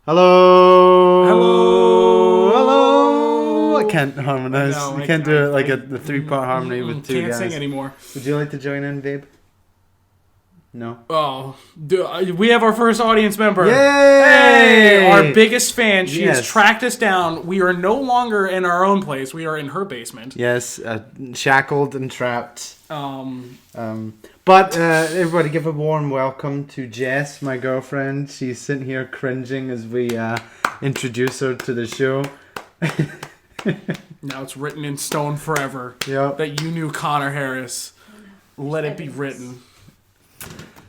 Hello. Hello. I can't harmonize. No, you can't do it like the three-part harmony with two guys. Can't sing anymore. Would you like to join in, babe? No. Oh, we have our first audience member. Yay! Hey, our biggest fan. She has Yes. tracked us down. We are no longer in our own place. We are in her basement. Yes, shackled and trapped. But Everybody give a warm welcome to Jess, my girlfriend. She's sitting here cringing as we introduce her to the show. now it's written in stone forever Yep. that you knew Connor Harris. Let it be written.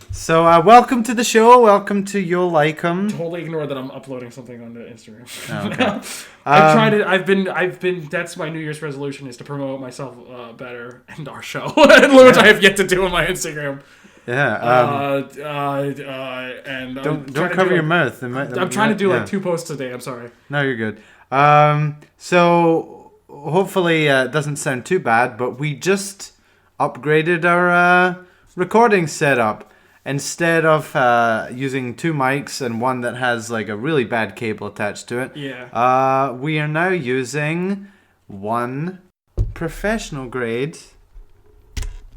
So, welcome to the show. Welcome to You'll Like 'Em. Totally ignore that I'm uploading something onto Instagram. Okay. I've tried it. I've been. That's my New Year's resolution is to promote myself better and our show, which I have yet to do on my Instagram. Yeah. And Don't cover your mouth. I'm trying to do like 2 posts a day. I'm sorry. No, you're good. So hopefully it doesn't sound too bad, but we just upgraded our recording setup. Instead of using 2 mics and one that has like a really bad cable attached to it, we are now using one professional grade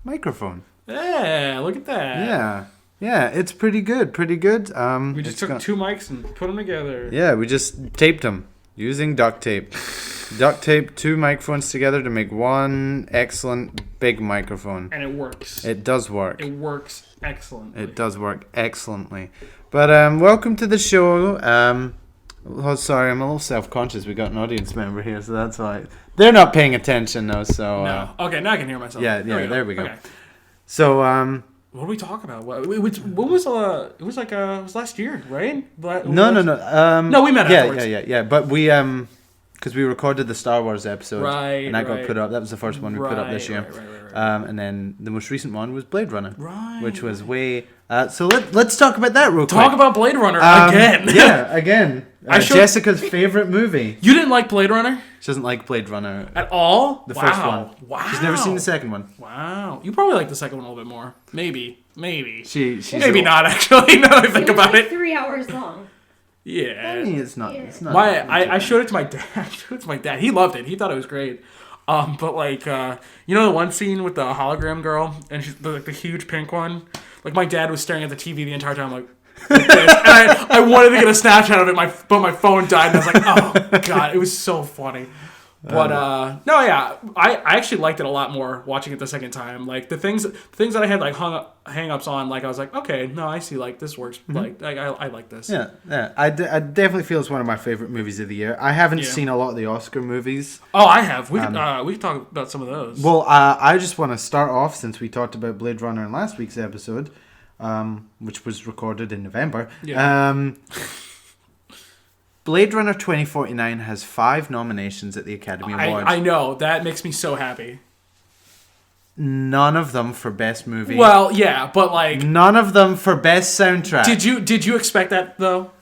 microphone. Yeah, look at that. Yeah, it's pretty good. We just took 2 mics and put them together. Yeah, we just taped them using duct tape. Duct tape 2 microphones together to make one excellent big microphone. And it works. It does work. It works excellently. It does work excellently. But welcome to the show. Sorry, I'm a little self-conscious. We got an audience member here, so that's why. They're not paying attention though, so... No. Okay, now I can hear myself. Yeah, there we go. Okay. So, what did we talk about? What was it was like it was last year, right? No. No, we met afterwards. Yeah. But we because we recorded the Star Wars episode, right? And I got put up. That was the first one we put up this year. Right. And then the most recent one was Blade Runner, right? Which was way. So let's talk about that real quick. Talk about Blade Runner again. Yeah, again. Jessica's favorite movie. You didn't like Blade Runner? She doesn't like Blade Runner at all. The first one. Wow. She's never seen the second one. Wow. You probably like the second one a little bit more. Maybe. She's maybe not actually. Now that I think about it. 3 hours long. Yeah. I mean, it's not. Yeah. It's not. I showed it to my dad. He loved it. He thought it was great. But like, you know the one scene with the hologram girl and she's like the huge pink one. Like my dad was staring at the TV the entire time, like this. And I wanted to get a Snapchat of it, but my phone died, and I was like, oh god, it was so funny. But no, yeah, I actually liked it a lot more watching it the second time. Like the things that I had like hang-ups on, like I was like, okay, no, I see, like this works. Mm-hmm. Like I like this. Yeah. I definitely feel it's one of my favorite movies of the year. I haven't seen a lot of the Oscar movies. Oh, I have. We can talk about some of those. Well, I just want to start off since we talked about Blade Runner in last week's episode, which was recorded in November. Yeah. Blade Runner 2049 has 5 nominations at the Academy Awards. I know. That makes me so happy. None of them for Best Movie. Well, yeah, but like... None of them for Best Soundtrack. Did you expect that, though?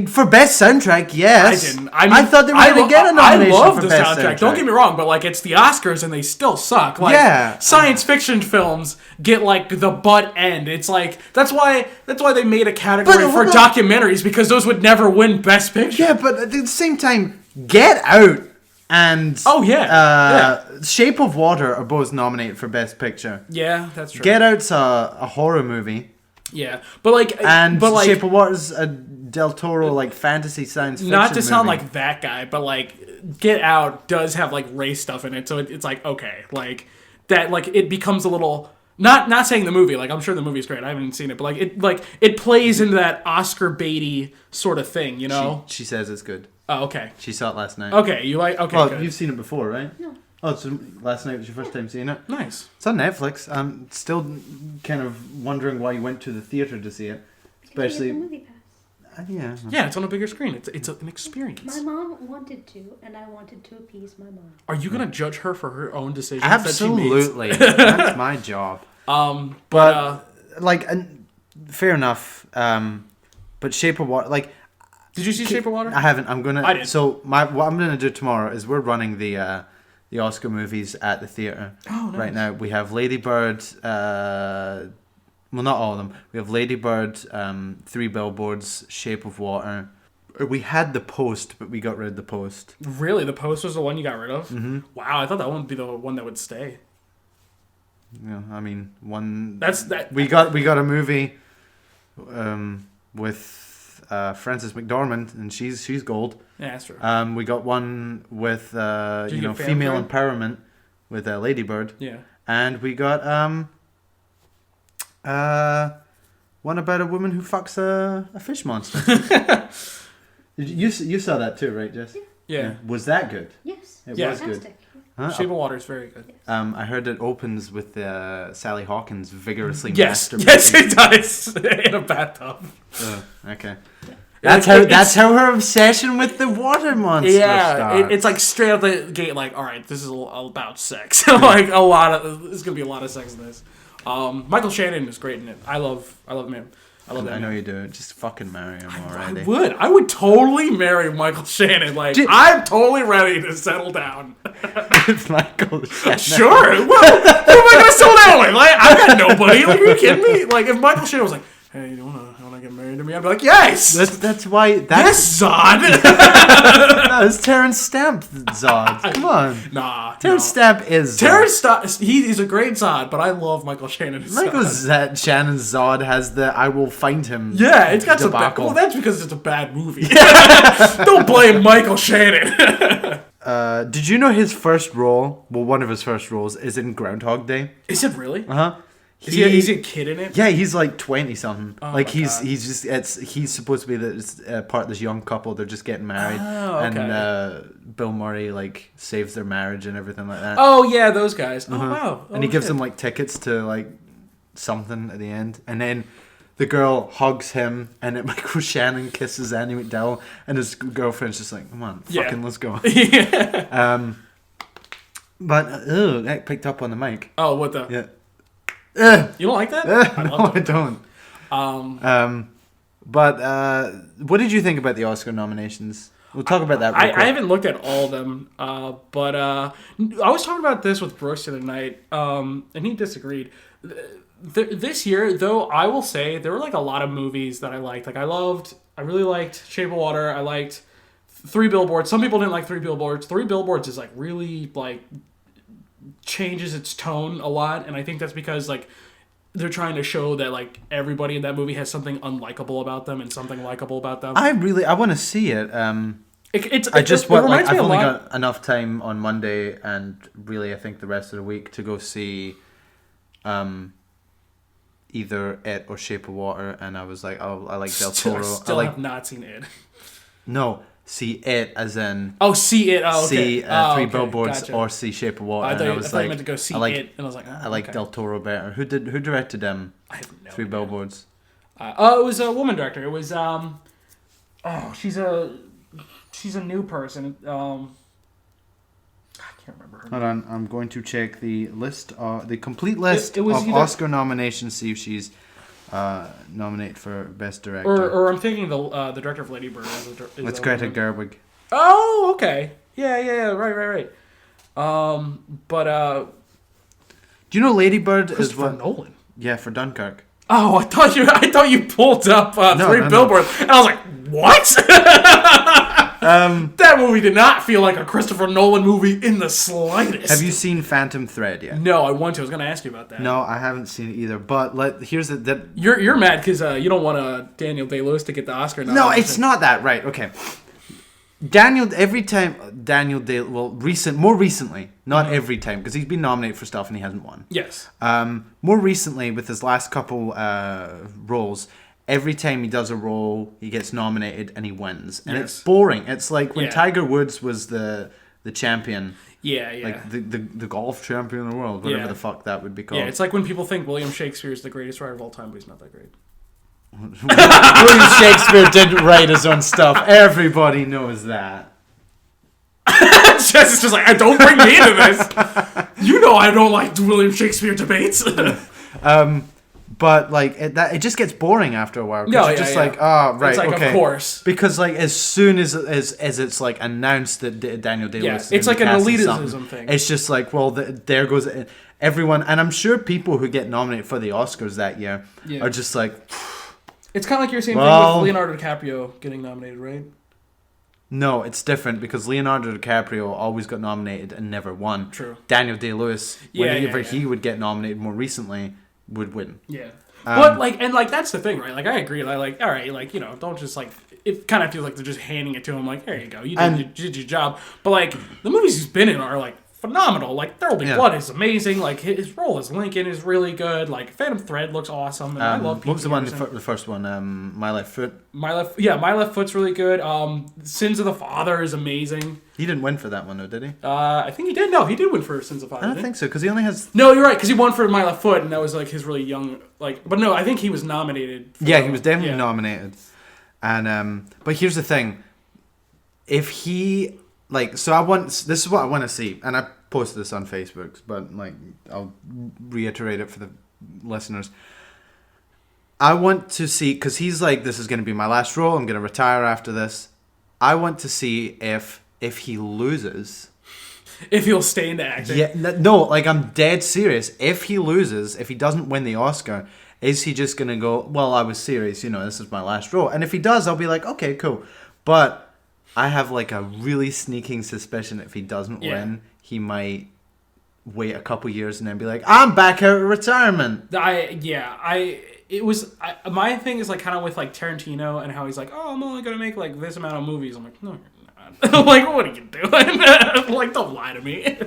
For Best Soundtrack, yes. I didn't. I thought they were going to get a nomination I love for the Best soundtrack. Don't get me wrong, but like it's the Oscars and they still suck. Like science fiction films get like the butt end. It's like that's why they made a category for documentaries because those would never win Best Picture. Yeah, but at the same time, Get Out and Shape of Water are both nominated for Best Picture. Yeah, that's true. Get Out's a horror movie. Yeah, but like Shape of Water's a Del Toro like fantasy science fiction not to sound movie. like that guy, but like Get Out does have like race stuff in it, so it's like okay, like that, like it becomes a little not saying the movie, like I'm sure the movie's great, I haven't seen it, but it plays into that Oscar baity sort of thing, you know. She says it's good. Oh, okay. She saw it last night. Okay, you like okay. Well, good. You've seen it before, right? No. Oh, so last night was your first time seeing it? Nice. It's on Netflix. I'm still kind of wondering why you went to the theater to see it. Especially... Movie pass. Yeah. Yeah, it's on a bigger screen. It's an experience. My mom wanted to, and I wanted to appease my mom. Are you going to judge her for her own decisions Absolutely. that she makes? That's my job. Fair enough. But Shape of Water, like... Did you see Shape of Water? I haven't. I'm gonna. I did. So what I'm gonna do tomorrow is we're running the Oscar movies at the theater. Oh, nice. Right now we have Lady Bird. Well, not all of them. We have Lady Bird, 3 Billboards, Shape of Water, We had the post, but we got rid of the post. Really, the post was the one you got rid of? Mm-hmm. Wow, I thought that one would be the one that would stay. Yeah, I mean, one. That's that. We got a movie, with Frances McDormand, and she's gold. Yeah, that's true. We got one with female Fanfare? empowerment with Lady Bird. Yeah. And we got one about a woman who fucks a fish monster. you saw that too, right, Jess? Yeah. Was that good? Yes. It Yeah. was good. Fantastic. Huh? Shape of Water is very good. I heard it opens with Sally Hawkins vigorously Yes. masturbating. Yes, it does. In a bathtub. Oh, okay. It's- That's how her obsession with the water monster starts. It's like straight out the gate. Like, all right, this is all about sex. Like a lot of. There's gonna be a lot of sex in this. Michael Shannon is great in it. I love him. I love that. I know man. you do. Just fucking marry him already. I would totally marry Michael Shannon. Like, I'm totally ready to settle down. It's Michael Shannon. Sure. Well, who am I gonna settle down with? Like, I got nobody. Like, are you kidding me? Like, if Michael Shannon was like, "Hey, you wanna get married to me?" I'd be like, "Yes." That's why. Yes, Zod. No, it's Terrence Stamp Zod. Come on. Nah. Terrence Stamp is Zod. Terrence Stamp. He's a great Zod, but I love Michael Shannon. as Michael Zod. Shannon's Zod has the "I will find him." Yeah, it's got some bad. debacle. Well, that's because it's a bad movie. Don't blame Michael Shannon. Did you know his first role? Well, one of his first roles is in Groundhog Day. Is it really? Uh huh. Is he a kid in it? Yeah, he's like 20 something. Oh like my he's God. he's supposed to be part of this young couple. They're just getting married, Oh, okay. and Bill Murray like saves their marriage and everything like that. Oh yeah, those guys. Oh wow. And he gives them like tickets to like something at the end, and then the girl hugs him, and then Michael Shannon kisses Andy McDowell, and his girlfriend's just like, "Come on, fucking let's go." Yeah. But that picked up on the mic. Oh, what the? Yeah. You don't like that? I No, love I it. don't. But what did you think about the Oscar nominations? We'll talk about that. Real quick. I haven't looked at all of them, but I was talking about this with Brooks the other night, and he disagreed. This year, though, I will say there were like a lot of movies that I liked. Like I really liked Shape of Water. I liked Three Billboards. Some people didn't like Three Billboards. Three Billboards is like really like changes its tone a lot, and I think that's because like they're trying to show that like everybody in that movie has something unlikable about them and something likable about them. I want to see it. It I've reminds me a only lot. got enough time on Monday, and really I think the rest of the week to go see either It or Shape of Water, and I was like, oh, I like Del Toro. Still have not seen it. No, see It as in See It. Oh, okay. see Oh, Three okay. Billboards Gotcha. or see Shape of Water. I And thought, I I was thought you like, meant to go see I like, It, and I was like, oh, I like okay. Del Toro better. Who directed I have no Three idea. Billboards? It was a woman director. It was she's a new person. I can't remember her. Hold on, I'm going to check the list, the complete list It was of either- Oscar nominations. See if she's nominated for Best Director. Or I'm thinking the director of Lady Bird. It's Greta Gerwig. Oh, okay. Yeah. Right. But Do you know Lady Bird is Christopher what? Nolan. Yeah, for Dunkirk. Oh, I thought you pulled up Three no. Billboards, and I was like, what? That movie did not feel like a Christopher Nolan movie in the slightest. Have you seen Phantom Thread yet? No, I want to. I was going to ask you about that. No, I haven't seen it either. But here's that. You're mad because you don't want Daniel Day-Lewis to get the Oscar No, nomination. it's not that. Right? Okay. Every time Daniel Day, more recently, not every time, because he's been nominated for stuff and he hasn't won. Yes. More recently, with his last couple roles, every time he does a role, he gets nominated and he wins, and Yes. it's boring. It's like when Yeah. Tiger Woods was the champion, Yeah. like the golf champion of the world, whatever Yeah. the fuck that would be called. Yeah, it's like when people think William Shakespeare is the greatest writer of all time, but he's not that great. William Shakespeare didn't write his own stuff. Everybody knows that. Jess is just like, don't bring me into this. You know I don't like William Shakespeare debates. But like it just gets boring after a while. 'Cause No, you're yeah, just yeah. like, oh right, It's like, okay. of course. Because like as soon as it's like announced that Daniel Day-Lewis, Yeah, is it's gonna like be an casting elitism something, thing. It's just like, well, there goes everyone, and I'm sure people who get nominated for the Oscars that year Yeah. are just like, It's kind of like your same Well- thing with Leonardo DiCaprio getting nominated, right? No, it's different because Leonardo DiCaprio always got nominated and never won. True. Daniel Day-Lewis, whenever yeah. he would get nominated more recently, would win. Yeah. But that's the thing, right? Like I agree. Like all right, like don't just like it. Kind of feels like they're just handing it to him. Like there you go, you did your job. But like the movies he's been in are like phenomenal. Like There Will Be Blood is amazing. Like his role as Lincoln is really good. Like Phantom Thread looks awesome. And I love. What was the first one? My Left Foot. My Left Foot's really good. Sins of the Father is amazing. He didn't win for that one, though, did he? I think he did. No, he did win for Sins of the Father. I don't think so because he only has. No, you're right because he won for My Left Foot, and that was like his really young. But no, I think he was nominated. He was definitely nominated. And but here's the thing: if he this is what I want to see, and I posted this on Facebook, but I'll reiterate it for the listeners. I want to see because he's like, this is going to be my last role. I'm going to retire after this. I want to see if he loses. If he'll stay into acting. Yeah, no, I'm dead serious. If he loses, if he doesn't win the Oscar, is he just going to go, well, I was serious, this is my last role. And if he does, I'll be like, okay, cool. But I have a really sneaking suspicion if he doesn't win, he might wait a couple years and then be like, I'm back out of retirement. My thing is kind of with Tarantino and how he's like, oh, I'm only going to make this amount of movies. I'm like, no, you're not. What are you doing? Don't lie to me.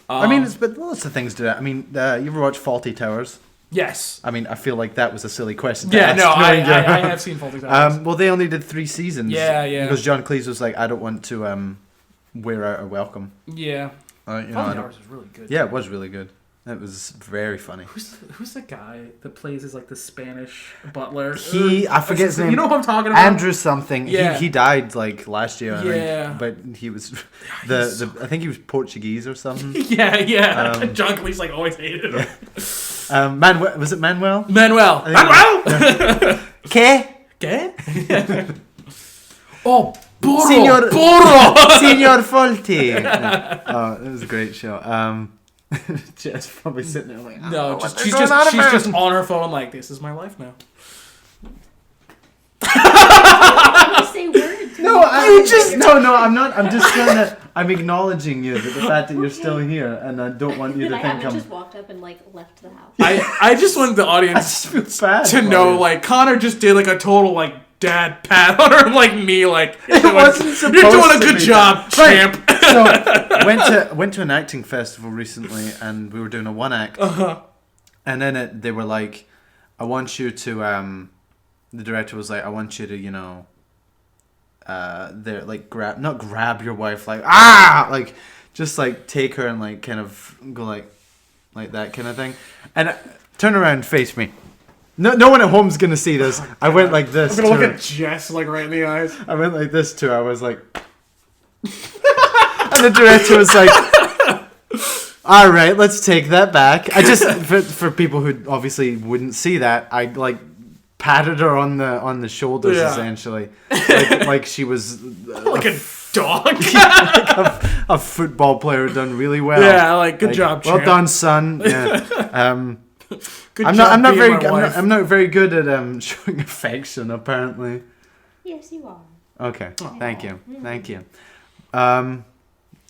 But lots of things do that. You ever watch Fawlty Towers? Yes. I feel like that was a silly question. Yeah, no, I have seen Fawlty Towers. Well, they only did 3 seasons. Yeah. Because John Cleese was like, I don't want to wear out a welcome. Yeah. Fawlty Towers was really good. Yeah, it was really good. It was very funny. Who's the guy that plays as the Spanish butler? I forget his name. You know what I'm talking about? Andrew something. Yeah. He died last year. Yeah. I think. But he was I think he was Portuguese or something. Yeah. John Cleese always hated him. Yeah. Was it Manuel? Manuel. ¿Qué? Oh, Burro. Signor Fawlty. Oh, it was a great show. Jess probably sitting there she's just on her phone this is my life now. Say words. No, I'm not. I'm just trying to. I'm acknowledging you the fact that you're still here, and I don't want you to think I'm. Just walked up and left the house. I just wanted the audience to know Connor just did a total dad pat on her knee it wasn't supposed you're doing a to good be job, champ. So went to an acting festival recently, and we were doing a one act, and then they were like, I want you to the director was like, I want you to grab your wife just take her and kind of go like that kind of thing, and turn around and face me. No one at home's gonna see this. I went like this. I'm gonna look at Jess right in the eyes. I went like this to her. I was like, and the director was like, "All right, let's take that back." I just for people who obviously wouldn't see that, I patted her on the shoulders essentially, like she was like a dog, a football player done really well. Yeah, good job, champ. Well done, son. Yeah. I'm not very good at showing affection, apparently. Yes, you are. Okay, thank you.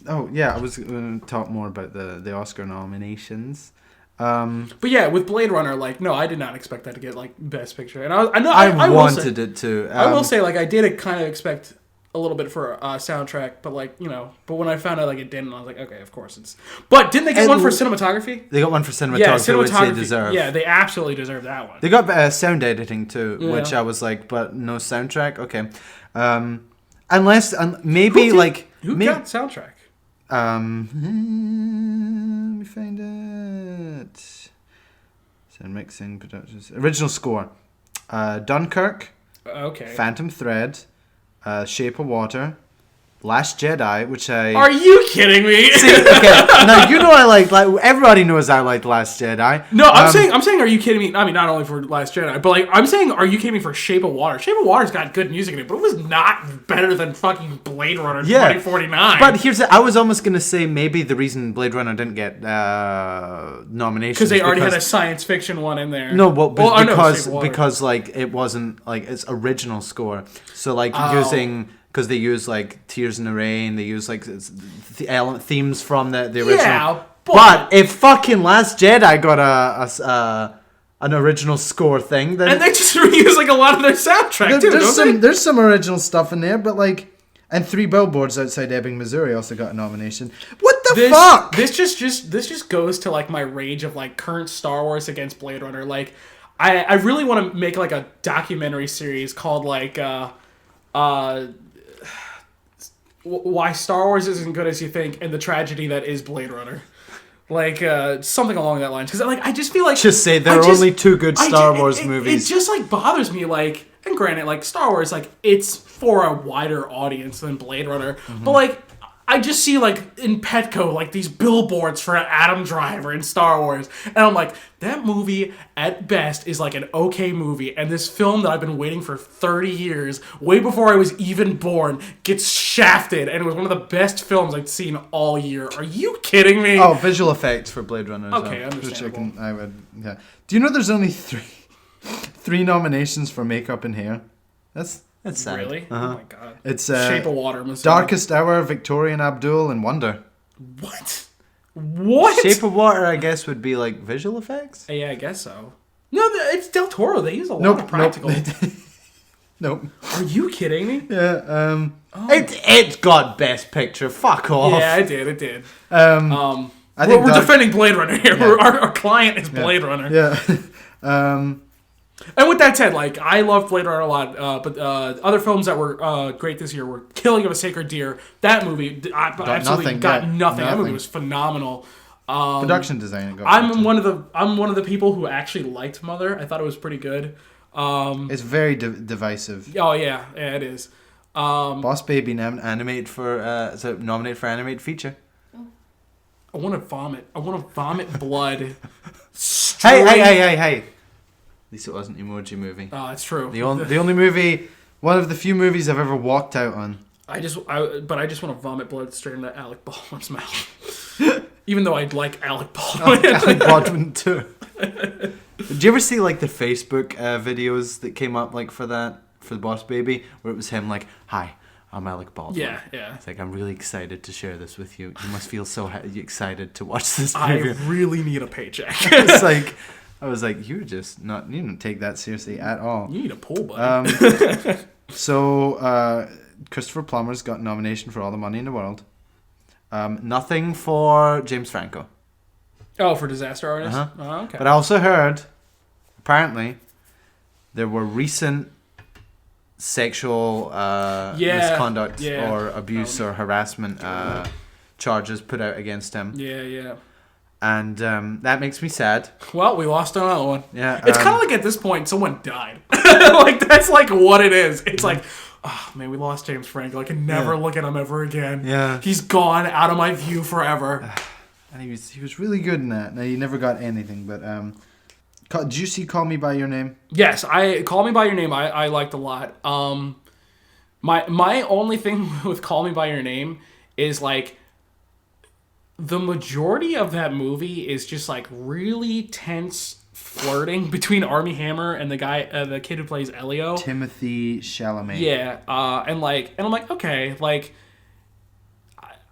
Oh yeah, I was going to talk more about the Oscar nominations. But yeah, with Blade Runner, no, I did not expect that to get Best Picture, and I wanted it to. I will say, I did kind of expect a little bit for a soundtrack, but but when I found out it didn't, I was like, okay, of course it's. But didn't they get one for cinematography? They got one for cinematography, which they deserve. Yeah, they absolutely deserve that one. They got sound editing too, which I was like, but no soundtrack. Okay, unless maybe who got soundtrack? Let me find it. Sound mixing, productions, original score. Dunkirk. Okay. Phantom Thread. Shape of Water, Last Jedi, which I... Are you kidding me? See, okay, now you know I like everybody knows I liked Last Jedi. No, I'm saying, are you kidding me? I mean, not only for Last Jedi, but I'm saying, are you kidding me for Shape of Water? Shape of Water's got good music in it, but it was not better than fucking Blade Runner 2049. But I was almost gonna say maybe the reason Blade Runner didn't get nominations because they already had a science fiction one in there. No, because it wasn't its original score. So using because they use like Tears in the Rain. They use like themes from the original. Yeah, but if fucking Last Jedi got an original score thing, then and they just reuse like a lot of their soundtrack too. There's some original stuff in there, but like. And Three Billboards Outside Ebbing, Missouri also got a nomination. What the fuck? This just goes to like my rage of like current Star Wars against Blade Runner. Like, I really want to make like a documentary series called like why Star Wars isn't good as you think and the tragedy that is Blade Runner. Like something along that line. Because like I just feel like just say there are only two good Star Wars movies. It just like bothers me. Like, and granted, like Star Wars, like it's for a wider audience than Blade Runner. But like I just see like in Petco like these billboards for Adam Driver in Star Wars, and I'm like, that movie at best is like an okay movie, and this film that I've been waiting for 30 years, way before I was even born, gets shafted, and it was one of the best films I'd seen all year. Are you kidding me? Oh, visual effects for Blade Runner. Okay, understandable. I would, yeah. Do you know there's only three nominations for makeup and hair? That's sad. Really? Uh-huh. Oh my god. It's Shape of Water. I'm assuming. Darkest Hour, Victorian Abdul, and Wonder. What? What? Shape of Water, I guess, would be like visual effects. Yeah, I guess so. No, it's Del Toro. They use a lot of practical. Nope. Are you kidding me? Yeah. It got Best Picture. Fuck off. Yeah, it did. I think we're defending Blade Runner here. Yeah. Our client is Blade Runner. Yeah. And with that said, like, I love Blade Runner a lot, but other films that were great this year were Killing of a Sacred Deer. That movie absolutely got nothing. That movie was phenomenal. Production design. I'm one of the people who actually liked Mother. I thought it was pretty good. It's very divisive. Oh yeah, it is. Boss Baby nominated for animated feature. I want to vomit. I want to vomit blood. Hey! At least it wasn't Emoji Movie. Oh, that's true. The only movie, one of the few movies I've ever walked out on. I just want to vomit blood straight into Alec Baldwin's mouth. Even though I'd like Alec Baldwin. Alec Baldwin too. Did you ever see like the Facebook videos that came up like for the Boss Baby, where it was him like, "Hi, I'm Alec Baldwin." Yeah. It's like, I'm really excited to share this with you. You must feel so excited to watch this movie. I really need a paycheck. It's like. I was like, you don't take that seriously at all. You need a pool, buddy. So, Christopher Plummer's got nomination for All the Money in the World. Nothing for James Franco. Oh, for Disaster Artist? Uh-huh. Oh, okay. But I also heard, apparently, there were recent sexual misconduct or abuse or harassment charges put out against him. Yeah. And that makes me sad. Well, we lost another one. Yeah, it's kind of like at this point, someone died. Like, that's like what it is. It's like, oh man, we lost James Franco. I can never look at him ever again. Yeah. He's gone out of my view forever. And he was really good in that. Now, he never got anything, but did you see Call Me By Your Name? Yes, Call Me By Your Name I liked a lot. My only thing with Call Me By Your Name is like, the majority of that movie is just like really tense flirting between Armie Hammer and the kid who plays Elio, Timothy Chalamet. Yeah, and I'm like, okay, like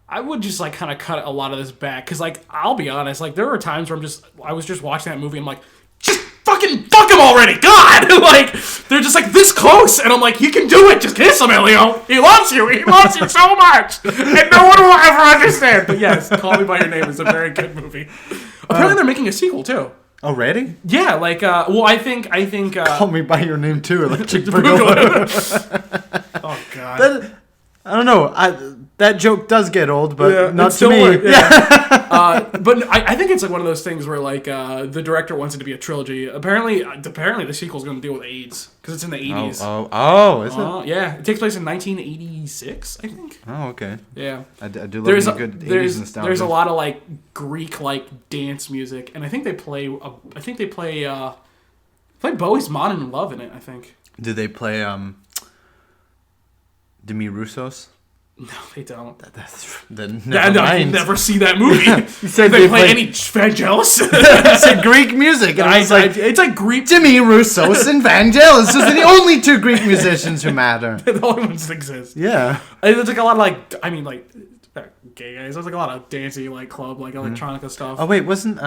I would just like kind of cut a lot of this back, because like I'll be honest, like there were times where I was just watching that movie, I'm like, just fucking fuck him already, God! Like they're just like this close, and I'm like, you can do it, just kiss him, Elio. He loves you so much, and no one will ever understand. But yes, Call Me By Your Name is a very good movie. Apparently, they're making a sequel too. Already? Yeah, like I think. Call Me By Your Name too, Electric Boogaloo. Oh God. I don't know. That joke does get old, but not to me. But I think it's like one of those things where like the director wants it to be a trilogy. Apparently the sequel's going to deal with AIDS because it's in the 80s. Is it? Yeah, it takes place in 1986, I think. Oh, okay. Yeah. I do love good 80s nostalgia. There's a lot of like Greek like dance music, and I think they play Bowie's "Modern Love" in it. I think. Do they play Demi Russo's? No, they don't. Then Yeah, never no, you mind. never see that movie. You said they they play play- any Vangelis. It's a Greek music, and it's like it's like Greek. Jimmy Roussos and Vangelis are the only two Greek musicians who matter. The only ones that exist. Yeah. And there's like a lot of like gay guys. There's like a lot of dancey like club like electronica stuff. Oh wait, wasn't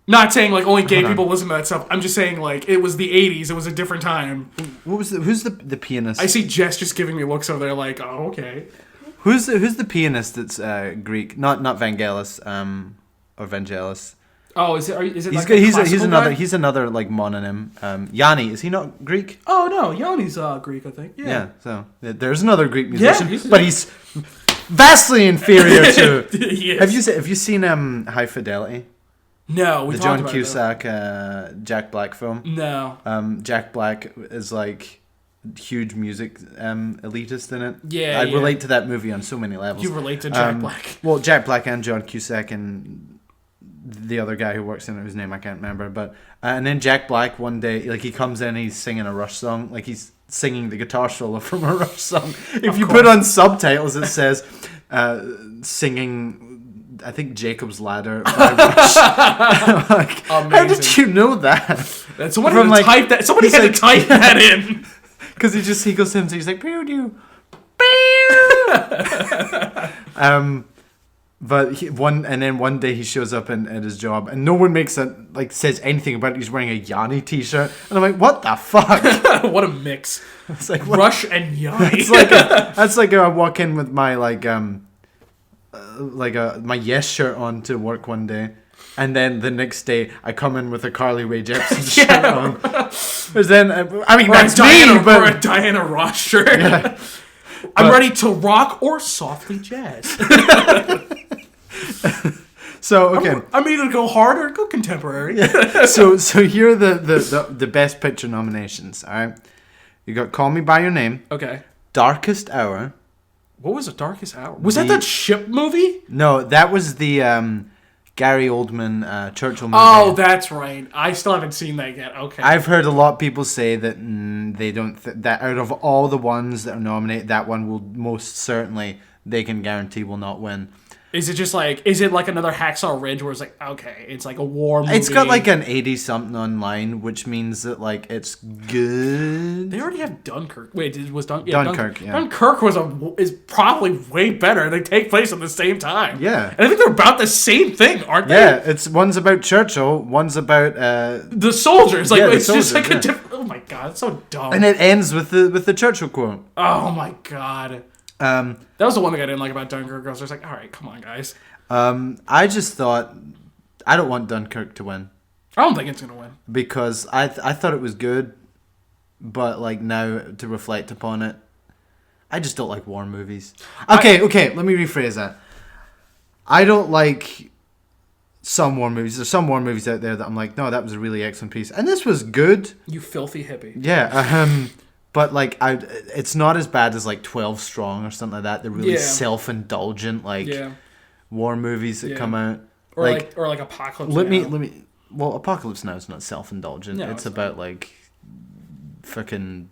Not saying like only gay Hold on. people listen to that stuff. I'm just saying like it was the 80s. It was a different time. who's the pianist? I see Jess just giving me looks over there like, oh okay. Who's the pianist that's Greek? Not Vangelis or Vangelis. Oh, is it? He's Like he's another guy? he's another like mononym. Yanni, is he not Greek? Oh no, Yanni's Greek, I think. Yeah. So there's another Greek musician, he's- but he's vastly inferior to. Yes. Have you seen High Fidelity? No, we The talked John about it, Cusack Jack Black film. though. No. Jack Black is like huge music elitist in it. Yeah, I yeah. relate to that movie on so many levels. You relate to Jack Black. Well, Jack Black and John Cusack and the other guy who works in it, whose name I can't remember. But and then Jack Black one day, like he comes in, and he's singing a Rush song, like he's singing the guitar solo from a Rush song. If you put on subtitles, it says singing. I think Jacob's Ladder by Rush. Like, how did Amazing. you know that? That somebody From, had to like, type that. Somebody he's had like- to type that in. Because he goes to him, so he's like, pew pew, pew. But one day he shows up at his job, and no one says anything about it. He's wearing a Yanni t-shirt, and I'm like, what the fuck? What a mix. It's like what? Rush and Yanni. It's like that's like I walk in with my my Yes shirt on to work one day, and then the next day I come in with a Carly Rae Jepsen shirt on. But then I mean that's me, or but a Diana Ross shirt. Yeah. I'm But- ready to rock or softly jazz. so okay. I'm either go hard or go contemporary. So here are the best picture nominations. All right, you got Call Me by Your Name, Okay. Darkest Hour. What was the Darkest Hour? Was that ship movie? No, that was the Gary Oldman Churchill movie. Oh, that's right. I still haven't seen that yet. Okay. I've heard a lot of people say that they don't that out of all the ones that are nominated, that one will most certainly they can guarantee will not win. Is it like another Hacksaw Ridge where it's like, okay, it's like a war movie? It's got like an 80 something online, which means that like it's good. They already have Dunkirk. Wait, was Dunkirk, yeah. Dunkirk is probably way better. They take place at the same time. Yeah. And I think they're about the same thing, aren't they? Yeah, it's one's about Churchill, one's about The soldiers. Like Yeah, the it's just like soldiers, a yeah. different. Oh my god, it's so dumb. and it ends with the Churchill quote. Oh my god. That was the one thing I didn't like about Dunkirk. I was just like, all right, come on, guys. I just thought I don't want Dunkirk to win I don't think it's gonna win. because I thought it was good, but like now to reflect upon it, I just don't like war movies. Okay, let me rephrase that. I don't like some war movies. There's some war movies out there that I'm like, no, that was a really excellent piece, and this was good. You filthy hippie. Yeah, but like it's not as bad as like 12 Strong or something like that. They're really Yeah. self-indulgent like Yeah. war movies that Yeah. come out. Or like Apocalypse. Let Now. me. Well, Apocalypse Now is not self-indulgent. No, it's it's about like, fucking.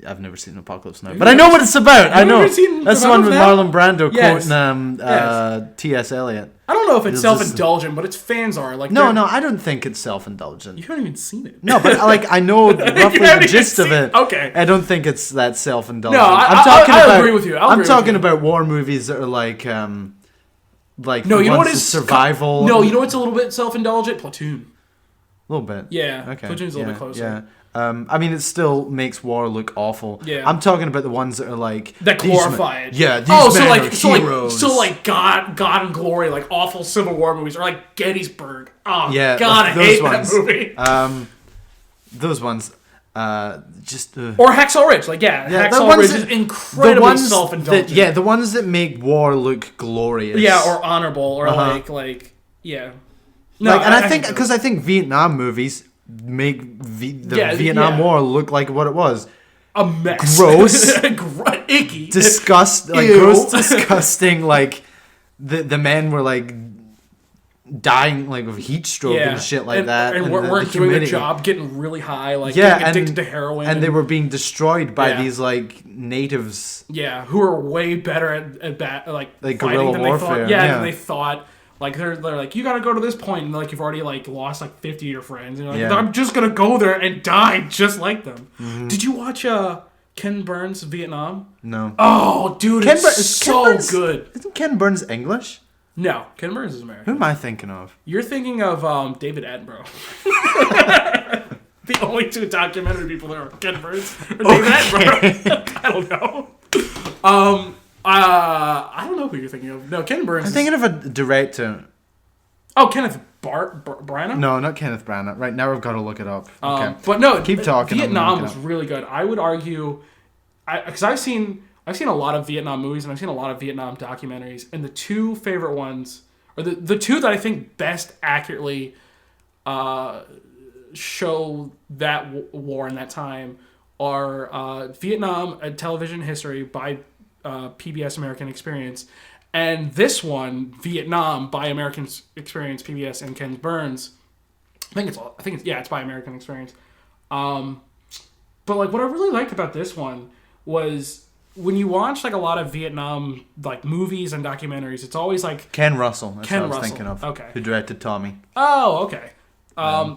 I've never seen Apocalypse Now, Have but you I know never what it's about. I Have you know ever seen that's the one with Apocalypse Marlon Brando Yes. quoting T.S. Eliot. I don't know if it's It's just- self-indulgent, but its fans are like. No, they're- no, I don't think it's self-indulgent. You haven't even seen it. No, but like I know roughly haven't the even gist of seen- it. okay. I don't think it's that self-indulgent. No, I agree with you. I'm talking about war movies that are like No, the you know what ones is survival. No, you know what's a little bit self-indulgent? Platoon. A little bit. Yeah. Okay. Platoon's a little bit closer. Yeah. I mean, it still makes war look awful. Yeah. I'm talking about the ones that are like That these glorify men- it. Yeah. These Oh, so men like, are so like, heroes. so like, God and Glory, like awful Civil War movies, or like Gettysburg. Oh, Yeah, God, I those hate ones. that movie. Those ones. Just. Or Hacksaw Ridge, like the Hacksaw ones Ridge that- is incredibly that, self-indulgent. the ones that make war look glorious. Yeah, or honorable, or Uh-huh. like, yeah. Like, and I think those. because I think Vietnam movies make the Yeah, Vietnam yeah. War look like what it was. A mess. Gross. Icky. Disgust, like Ew. gross, disgusting. Like the men were like dying like of heat stroke and shit like that, and weren't doing their job, getting really high, like getting addicted to heroin, and they were being destroyed by these like natives. Yeah, who are way better at like guerrilla than warfare. They thought. Yeah, than they thought. Like they're like, you gotta go to this point, and like you've already like lost like 50 of your friends, and you're like, I'm just gonna go there and die just like them. Mm-hmm. Did you watch Ken Burns' Vietnam? No. Oh, dude, it's so good. Isn't Ken Burns English? No, Ken Burns is American. Who am I thinking of? You're thinking of David Attenborough. The only two documentary people there are Ken Burns or David Attenborough. I don't know. I don't know who you're thinking of. No, Ken Burns. I'm thinking of a director. Oh, Kenneth Branagh? No, not Kenneth Branagh. Right now, I've got to look it up. Okay. But no, keep talking. Vietnam was really good. I would argue, because I've seen a lot of Vietnam movies and I've seen a lot of Vietnam documentaries, and the two favorite ones, or the two that I think best accurately show that war in that time are Vietnam: A Television History by PBS American Experience, and this one, Vietnam by American Experience, PBS, and Ken Burns. I think it's by American Experience. But like what I really liked about this one was when you watch like a lot of Vietnam like movies and documentaries, it's always like Ken Russell. That's what I was thinking of. Okay. Who directed Tommy? Oh, okay. Yeah,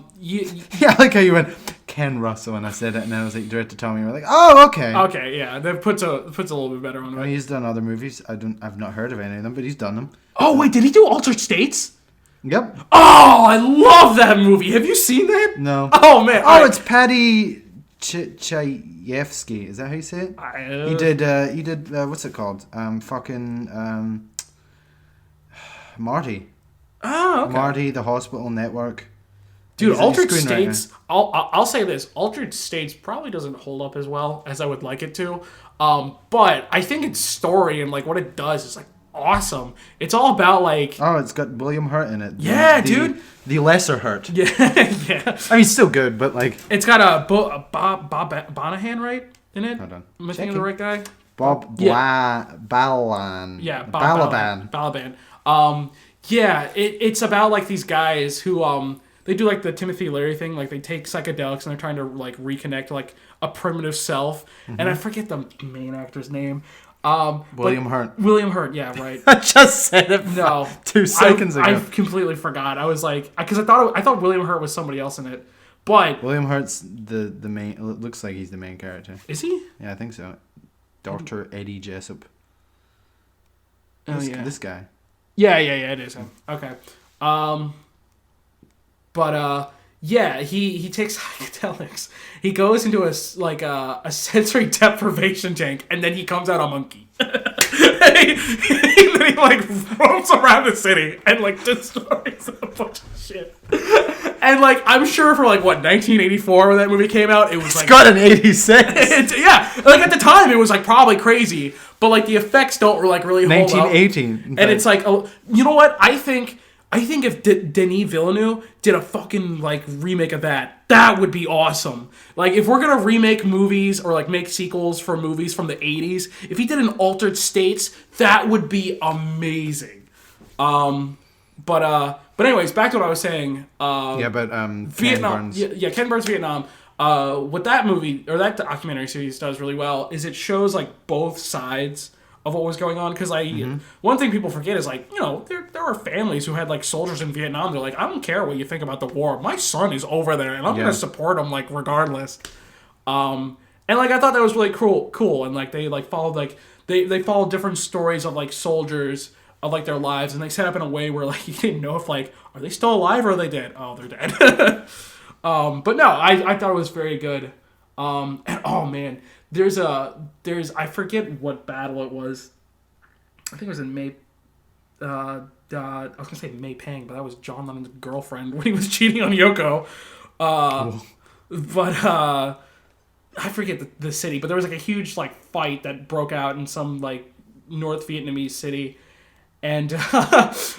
I like how you went Ken Russell when I said it, and then I was like directed Tommy. And we're like, oh, okay. Okay, yeah, that puts a little bit better on it. Well, he's done other movies. I've not heard of any of them, but he's done them. Oh wait, did he do Altered States? Yep. Oh, I love that movie. Have you seen that? No. Oh man. It's Paddy Chayefsky. Is that how you say it? He did. What's it called? Marty. Oh, okay. Marty, The Hospital Network. Dude, Altered States. I'll say this: Altered States probably doesn't hold up as well as I would like it to. But I think its story and like what it does is like awesome. It's all about like. Oh, it's got William Hurt in it. Yeah, dude. The lesser Hurt. Yeah, yeah. I mean, still good, but like. It's got a Bob Bonahan, right, in it. Hold on. Am I thinking of the right guy? Bob Balaban. Yeah, Balaban. Yeah, it's about like these guys who they do like the Timothy Leary thing, like they take psychedelics and they're trying to like reconnect like a primitive self. Mm-hmm. And I forget the main actor's name. William Hurt. William Hurt, yeah, right. I just said it. No, 2 seconds ago. I completely forgot. I was like, because I thought William Hurt was somebody else in it, but William Hurt's the main. It looks like he's the main character. Is he? Yeah, I think so. Dr. Eddie Jessup. This guy. Yeah, it is him. Okay. Yeah, he takes psychedelics. He goes into a sensory deprivation tank, and then he comes out a monkey. and he like roams around the city and like destroys a bunch of shit. And like I'm sure for like 1984 when that movie came out, it was like it's got an 86. Yeah, like at the time it was like probably crazy, but like the effects don't like really hold up. 1918. And it's like, you know what? I think if Denis Villeneuve did a fucking like remake of that would be awesome. Like if we're gonna remake movies or like make sequels for movies from the 80s, if he did an Altered States, that would be amazing. But anyways, back to what I was saying. Vietnam. Ken Burns. Ken Burns Vietnam. What that movie or that documentary series does really well is it shows like both sides of what was going on, because one thing people forget is like, you know, there are families who had like soldiers in Vietnam. They're like, I don't care what you think about the war, my son is over there and I'm gonna support him like regardless. And like I thought that was really cool, and like they like followed like they followed different stories of like soldiers of like their lives, and they set up in a way where like you didn't know if like, are they still alive or are they dead? Oh, they're dead. But no, I thought it was very good. And oh man, there's I forget what battle it was. I think it was in May. I was gonna say May Pang, but that was John Lennon's girlfriend when he was cheating on Yoko. But I forget the city, but there was like a huge like fight that broke out in some like North Vietnamese city, and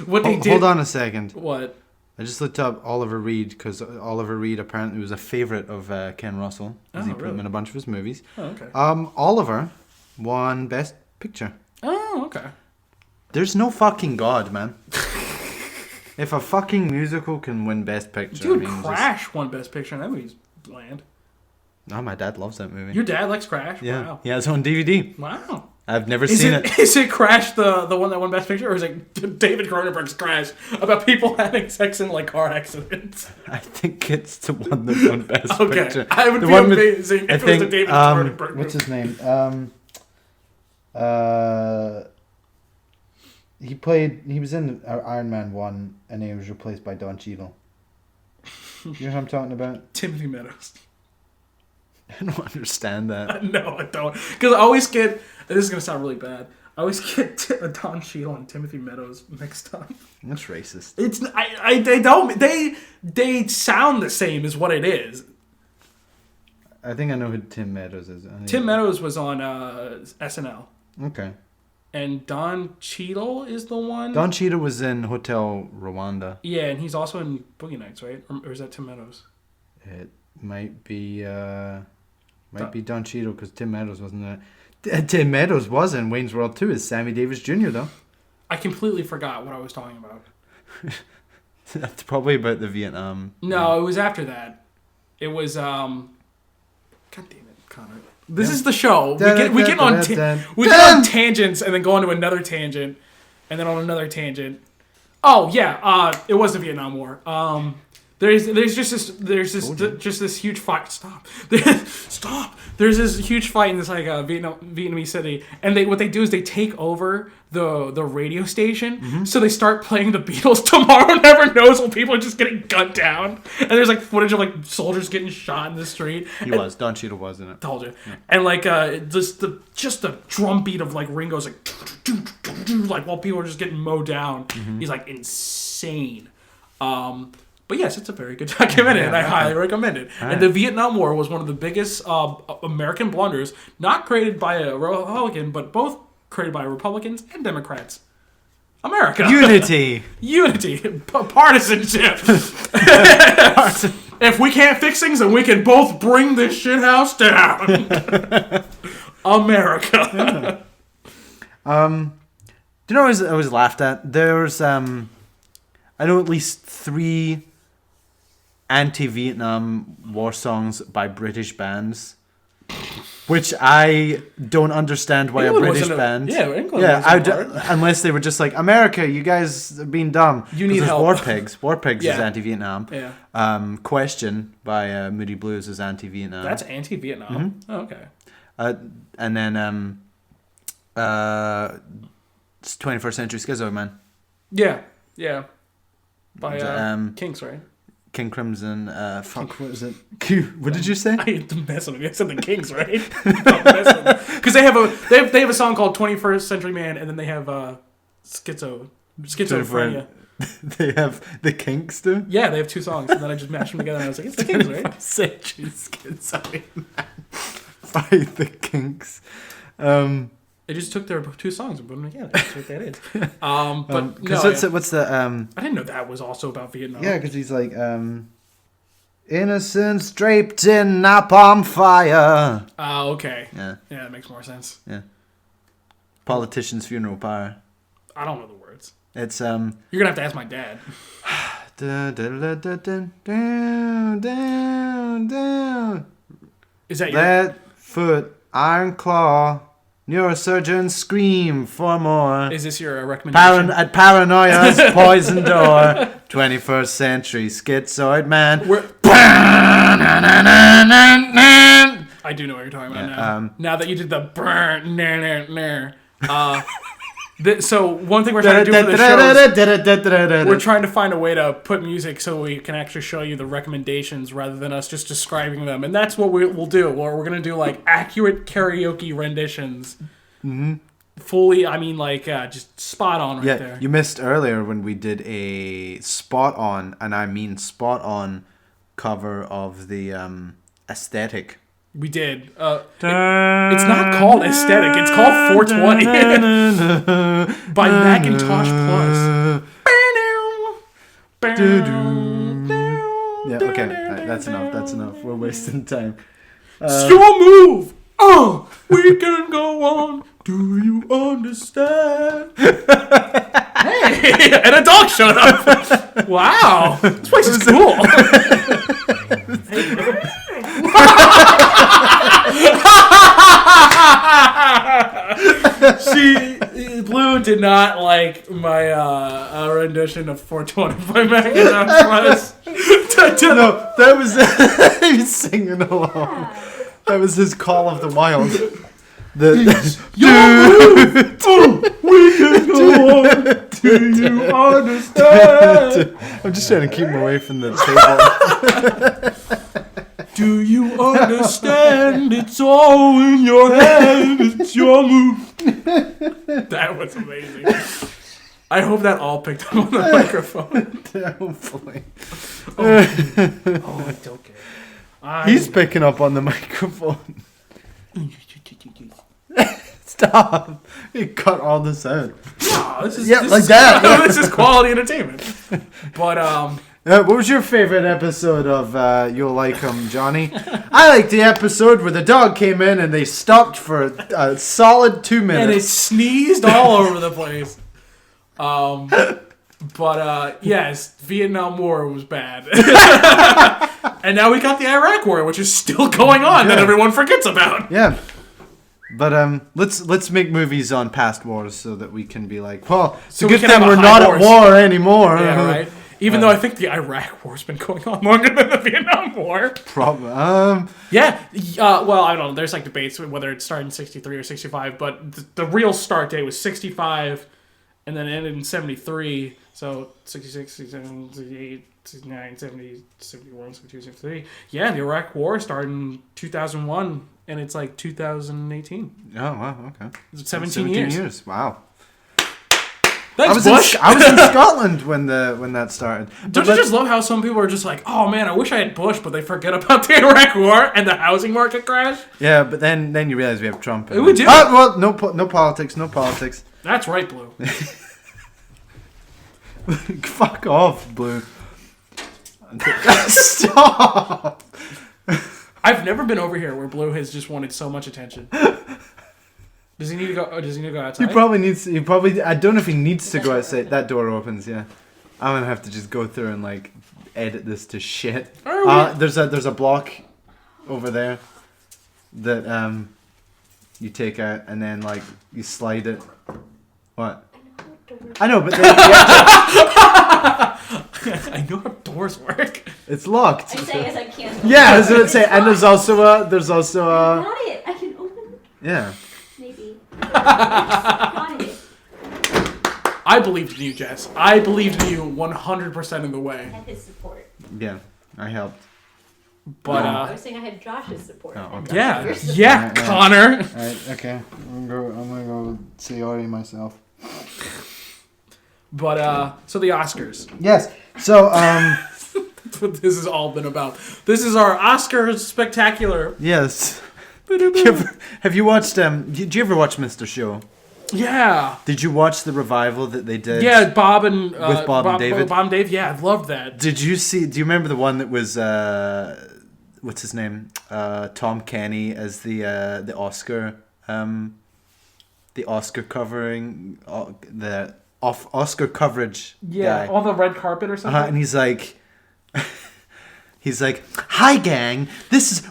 what they did. Hold on a second. What? I just looked up Oliver Reed, because Oliver Reed apparently was a favorite of Ken Russell, because he put him in a bunch of his movies. Oh, okay. Oliver won Best Picture. Oh, okay. There's no fucking God, man. If a fucking musical can win Best Picture, Dude, I mean, Crash won Best Picture, and that movie's bland. Oh, my dad loves that movie. Your dad likes Crash? Yeah, Wow. yeah, it's on DVD. Wow. I've never seen it. Is it Crash the one that won Best Picture, or is it David Cronenberg's Crash about people having sex in like car accidents? I think it's the one that won Best Okay, Picture. I would The be one with- amazing I if it was think, the David Cronenberg what's movie. his name? He was in Iron Man 1 and he was replaced by Don Cheadle. You know what I'm talking about? Timothy Meadows. I don't understand that. No, I don't. Because I always get, this is going to sound really bad, I always get Don Cheadle and Timothy Meadows mixed up. That's racist. They sound the same as what it is. I think I know who Tim Meadows is. Tim Meadows was on SNL. Okay. And Don Cheadle is the one? Don Cheadle was in Hotel Rwanda. Yeah, and he's also in Boogie Nights, right? Or is that Tim Meadows? It might be Don Cheadle because Tim Meadows wasn't there. Tim Meadows was in Wayne's World 2 as Sammy Davis Jr. though. I completely forgot what I was talking about. That's probably about the Vietnam. No, it was after that. It was God damn it, Connor. This is the show. We get on tangents and then go on to another tangent and then on another tangent. Oh yeah, it was the Vietnam War. There's just this huge fight. Stop. Stop. There's this huge fight in this like Vietnamese city, and what they do is they take over the radio station. So they start playing the Beatles. Tomorrow Never Knows while people are just getting gunned down, and there's like footage of like soldiers getting shot in the street. Don Cheadle was in it. Told you. Yeah. And like just the drum beat of like Ringo's like like while people are just getting mowed down. He's like insane. But yes, it's a very good documentary, and I highly recommend it. Right. And the Vietnam War was one of the biggest American blunders, not created by a Republican, but both created by Republicans and Democrats. America. Unity. Partisanship. If we can't fix things, then we can both bring this shit house down. America. Do you know what I was laughed at? There's, I know at least 3 anti-Vietnam war songs by British bands, which I don't understand why England a British band. England. Yeah, unless they were just like, America, you guys are being dumb. You need help. War Pigs. War Pigs is anti-Vietnam. Yeah. Question by Moody Blues is anti-Vietnam. That's anti-Vietnam. Oh, okay. And then it's 21st Century Schizo, man. Yeah. By Kinks, right? King Crimson, what was it? What did you say? I hate to mess with you. I said the Kings, right? Because they have a song called 21st Century Man, and then they have schizophrenia. They have the Kinks too? Yeah, they have 2 songs, and then I just mashed them together, and I was like, it's the Kings, right? Century Schizo Man by the Kinks. They just took their 2 songs and put them together. That's what that is. What's the I didn't know that was also about Vietnam. Yeah, because he's like innocents draped in napalm fire. Oh, okay. Yeah, that makes more sense. Yeah. Politician's funeral pyre. I don't know the words. It's You're gonna have to ask my dad. Is that your Lead foot, iron claw? Neurosurgeons scream for more. Is this your recommendation? At Paranoia's poison door. 21st Century Schizoid Man. I do know what you're talking about now. Now that you did the burn, so one thing we're trying to do for the show is we're trying to find a way to put music so we can actually show you the recommendations rather than us just describing them. And that's what we'll do. Or we're going to do like accurate karaoke renditions. Fully, I mean like just spot on right there. You missed earlier when we did a spot on, and I mean spot on cover of the Aesthetic. We did. It's not called Aesthetic. It's called 420 by Macintosh Plus. Yeah, okay. Right, that's enough. We're wasting time. Your move! We can go on. Do you understand? Hey! And a dog showed up. Wow, this place is cool. Blue did not like my rendition of 420 by Megadeth. No, that was he was singing along. That was his Call of the Wild. We can go on. Do you understand? I'm just trying to keep him away from the table. Do you understand? It's all in your head. It's your move. That was amazing. I hope that all picked up on the microphone. Hopefully. Oh, I don't care. He's picking up on the microphone. Stop. You cut all this out. No, this is that. This is quality entertainment. But what was your favorite episode of You'll Like 'Em, Johnny? I liked the episode where the dog came in and they stopped for a solid 2 minutes. And it sneezed all over the place. But yes, Vietnam War was bad. And now we got the Iraq War, which is still going on that everyone forgets about. Yeah. But let's make movies on past wars so that we can be like, well, it's a good thing we're not at war anymore. Yeah, right. Even though I think the Iraq War's been going on longer than the Vietnam War. Probably. Yeah. Well, I don't know. There's like debates whether it started in 63 or 65, but the real start date was 65, and then it ended in 73. So 66, 67, 68, 69, 70, 71, 72, 73. Yeah, the Iraq War started in 2001, and it's like 2018. Oh, wow, okay. 17 years. Wow. Thanks, Bush. I was in Scotland when that started. Don't you just love how some people are just like, oh man, I wish I had Bush, but they forget about the Iraq War and the housing market crash? Yeah, but then you realize we have Trump. We do. Well, no politics, no politics. That's right, Blue. Fuck off, Blue. Stop. I've never been over here where Blue has just wanted so much attention. Does he need to go? Does he need to go outside? He probably needs. I don't know if he needs to go outside. That door opens. Yeah, I'm gonna have to just go through and like edit this to shit. There's a block over there that you take out and then like you slide it. What? I know, but then I know how doors work. It's locked. I'm saying as I can't. Yeah, I was gonna say, and there's also I got it. I can open it. Yeah. Maybe. Got it. I believed in you, Jess. I believed in you 100% of the I way. had his support. Yeah, I helped. But I was saying I had Josh's support. Oh, okay. yeah, Your support. yeah, Right, right. Connor. Alright, okay. I'm gonna go see Ori myself. But so the Oscars. Yes. So That's what this has all been about. This is our Oscars spectacular. yes. Have you watched did you ever watch Mr. Show? Yeah. Did you watch the revival that they did? Yeah, Bob and With Bob and David? Bob and Dave. Yeah, I loved that. Do you remember the one that was what's his name? Tom Kenny as the Oscar covering the Oscar coverage Yeah, guy. on the red carpet or something. And he's like hi gang,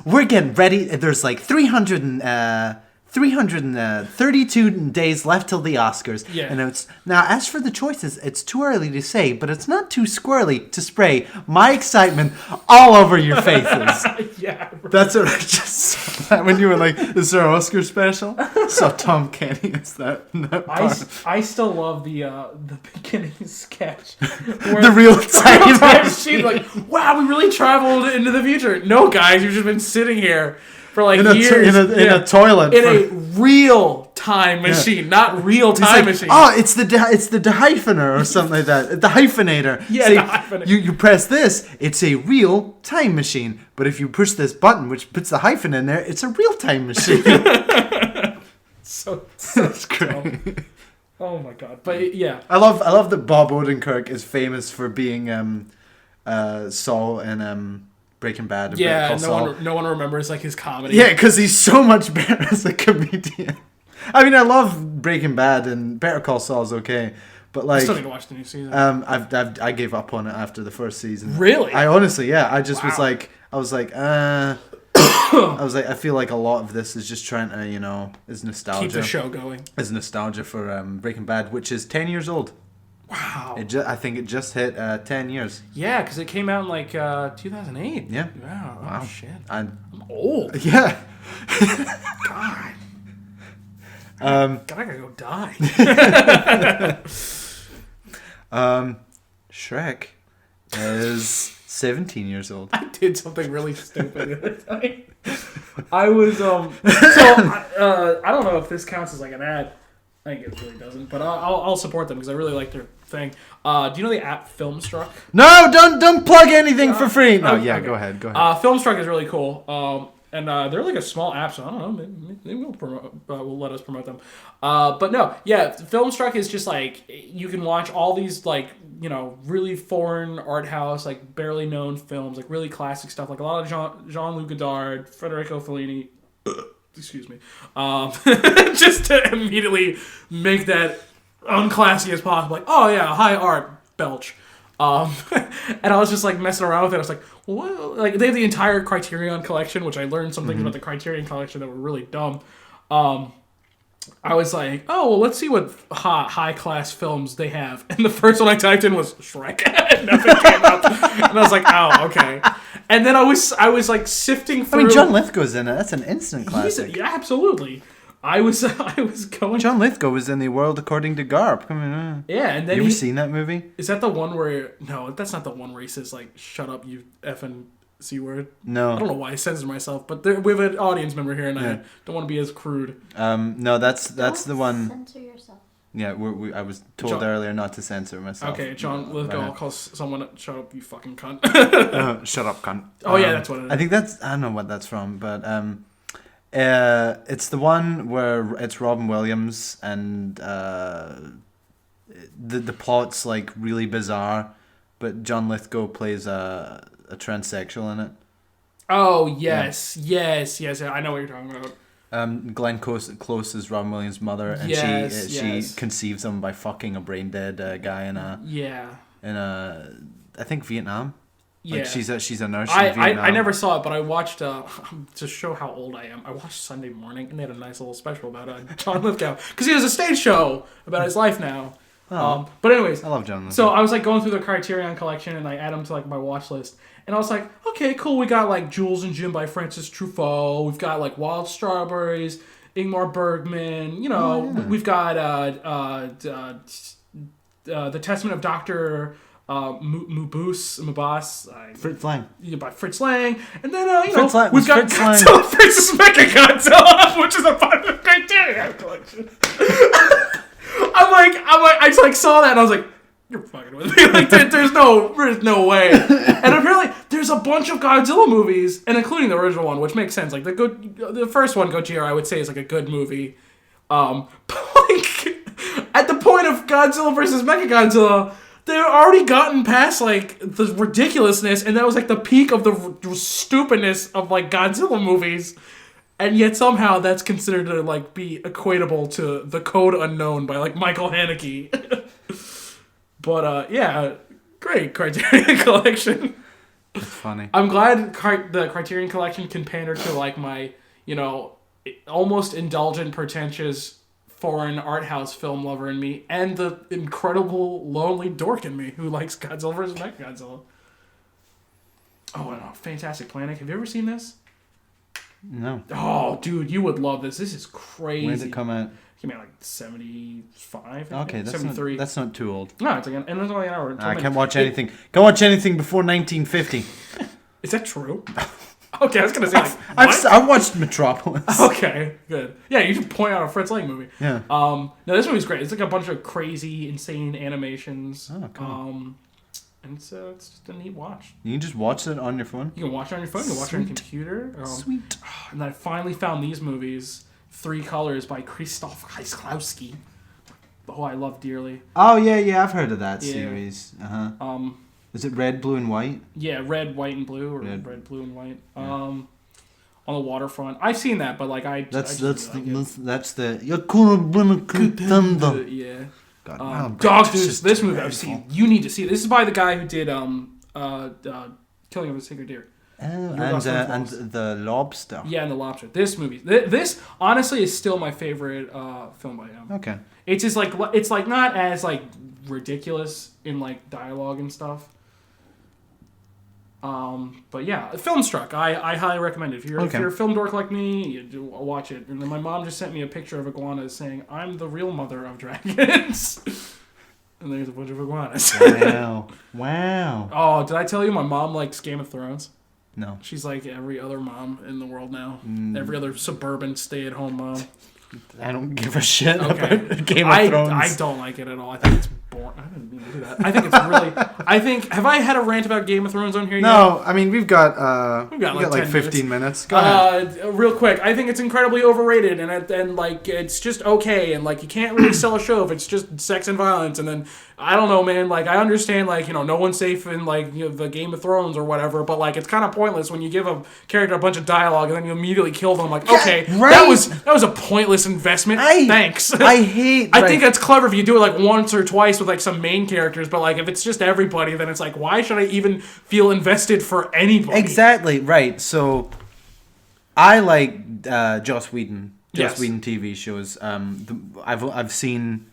we're getting ready. There's like 332 days left till the Oscars. Yeah. And it's now, as for the choices, it's too early to say, but it's not too squirrely to spray my excitement all over your faces. Yeah. That's what I just saw when you were like, is there an Oscar special? So Tom Kenny is that part. I still love the beginning sketch. The real time She's like, wow, we really traveled into the future. No, guys, you've just been sitting here for like years in a toilet. In a real time machine, not real time machine. Oh, it's the dehyphener or something like that. The hyphenator. Yeah, See, the hyphenator. You press this, it's a real time machine. But if you push this button, which puts the hyphen in there, it's a real time machine. so That's great. Oh my god! But yeah, I love that Bob Odenkirk is famous for being Saul in Breaking Bad. And Better Call Saul. no one remembers like his comedy. Yeah, because he's so much better as a comedian. I mean, I love Breaking Bad and Better Call Saul is okay, But I like, still need to watch the new season. I gave up on it after the first season. Really? I honestly, yeah. I just was Wow. like, I feel like a lot of this is just trying to, is nostalgia. Keep the show going. Is nostalgia for Breaking Bad, which is 10 years old. Wow. I think it just hit 10 years. Yeah, because it came out in like 2008. Yeah. Wow. Wow. Oh, shit. And I'm old. yeah. God. God, I gotta go die. Shrek is 17 years old. I did something really stupid the other time. I was I don't know if this counts as like an ad. I think it really doesn't, but I'll support them because I really like their thing. Do you know the app Filmstruck? No, don't plug anything for free. No, yeah, okay. Go ahead. Filmstruck is really cool. And they're like a small app, so I don't know. Maybe we'll let us promote them. But no, yeah, Filmstruck is just like you can watch all these like really foreign art house, like barely known films, like really classic stuff, like a lot of Jean-Luc Godard, Federico Fellini. Excuse me. Just to immediately make that unclassy as possible. Like, oh yeah, high art, belch. And I was just like messing around with it. I was like, well, like they have the entire Criterion collection, which I learned some things about the Criterion collection that were really dumb. I was like, oh well, let's see what high class films they have. And the first one I typed in was Shrek, and nothing came up. And I was like, oh okay. And then I was like sifting through. I mean, John Lithgow's in it. That's an instant classic. Yeah, absolutely. I was going. John Lithgow was in The World According to Garp. Come on. Yeah, and then you ever seen that movie? Is that the one where? No, that's not the one where he says like, "Shut up, you effing C word." No. I don't know why I censored myself, but we have an audience member here, and I don't want to be as crude. No, that's the one. Censor yourself. Yeah, I was told earlier not to censor myself. Okay, John Lithgow, I'll call someone. Shut up, you fucking cunt. Shut up, cunt. Oh yeah, that's what it is. I think I don't know what that's from, but it's the one where it's Robin Williams and the plot's like really bizarre, but John Lithgow plays a transsexual in it. Oh yes, yes. I know what you're talking about. Glenn Close is Robin Williams' mother, and she conceives him by fucking a brain dead guy in a I think Vietnam. Like she's a nurse in Vietnam. I never saw it, but I watched to show how old I am. I watched Sunday Morning, and they had a nice little special about John Lithgow because he has a stage show about his life now. But anyways, I love John Lithgow. So I was like going through the Criterion collection, and I add them to like my watch list. And I was like, okay, cool. We got like Jules and Jim by Francis Truffaut. We've got like Wild Strawberries, Ingmar Bergman. We've got the Testament of Dr. Mabas. Fritz Lang. Yeah, by Fritz Lang. And then, we've got Godzilla vs. Mechagodzilla, which is a part of the Criterion collection. I just like saw that and I was like, you're fucking with me. Like, there's no way. And apparently, there's a bunch of Godzilla movies, and including the original one, which makes sense. Like, the first one, Gojira, I would say is like a good movie. But like, at the point of Godzilla versus Mechagodzilla, they've already gotten past like the ridiculousness, and that was like the peak of the stupidness of like Godzilla movies. And yet somehow that's considered to like be equatable to The Code Unknown by like Michael Haneke. But yeah, great Criterion collection. It's funny. I'm glad the Criterion collection can pander to like my, almost indulgent, pretentious foreign art house film lover in me, and the incredible lonely dork in me who likes Godzilla vs. Mechagodzilla. Oh, no, Fantastic Planet. Have you ever seen this? No. Oh, dude, you would love this. This is crazy. When did it come out? It came out like 75. Okay, 73. That's not too old. No, it's like and it's only an hour. I can't watch anything. Can't watch anything before 1950. Is that true? Okay, I was gonna say like, I've watched Metropolis. Okay, good. Yeah, you should point out a Fritz Lang movie. Yeah. No, this movie's great. It's like a bunch of crazy, insane animations. Oh, cool. And it's just a neat watch. You can just watch it on your phone? You can watch it on your phone. You can watch it on your computer. Sweet. And I finally found these movies, 3 Colors by Krzysztof Kieślowski. Oh, I love dearly. Oh, yeah, I've heard of that series. Uh-huh. Is it red, blue, and white? Yeah, red, white, and blue, or red, blue, and white. Yeah. On the waterfront. I've seen that, but like that's the yeah. God, Marlon Dog, Brando's dude, just this movie I've dreadful. seen. You need to see. This is by the guy who did Killing of a Sacred Deer. And the Lobster. Yeah, and The Lobster. This movie, this honestly is still my favorite film by him. Okay. It's just like it's like not as like ridiculous in like dialogue and stuff. But yeah, Filmstruck. I highly recommend it. If you're a film dork like me, you do watch it. And then my mom just sent me a picture of iguanas saying, "I'm the real mother of dragons." And there's a bunch of iguanas. Wow. Oh, did I tell you my mom likes Game of Thrones? No. She's like every other mom in the world now. Every other suburban stay-at-home mom. I don't give a shit Okay. about Game of Thrones. I don't like it at all. I think it's boring. I didn't mean to do that. I think it's really... have I had a rant about Game of Thrones on here yet? No, I mean, we've got like 10 15 minutes. Go ahead. Real quick, I think it's incredibly overrated, and like, it's just okay, and like, you can't really sell a show if it's just sex and violence, and then... I don't know, man. Like, I understand, like, no one's safe in, like, the Game of Thrones or whatever, but, like, it's kind of pointless when you give a character a bunch of dialogue and then you immediately kill them. Like, okay, right. that was a pointless investment. Thanks. I hate... I think that's clever if you do it, like, once or twice with, like, some main characters, but, like, if it's just everybody, then it's like, why should I even feel invested for anybody? Exactly, right. So, I like Joss Whedon. Yes. Whedon TV shows. I've seen...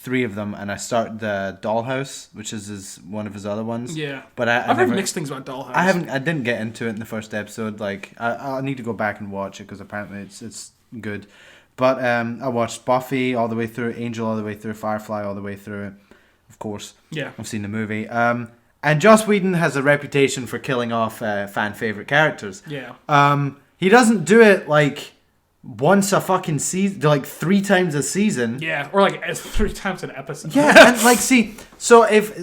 3 of them, and I start the Dollhouse, which is one of his other ones. Yeah, but I've heard mixed things about Dollhouse. I didn't get into it in the first episode. Like, I need to go back and watch it because apparently it's good. But I watched Buffy all the way through, Angel all the way through, Firefly all the way through. Of course, yeah, I've seen the movie. And Joss Whedon has a reputation for killing off fan favorite characters. Yeah. He doesn't do it like once a fucking season, like 3 times a season. Yeah, or like 3 times an episode. Yeah, and like, see, so if,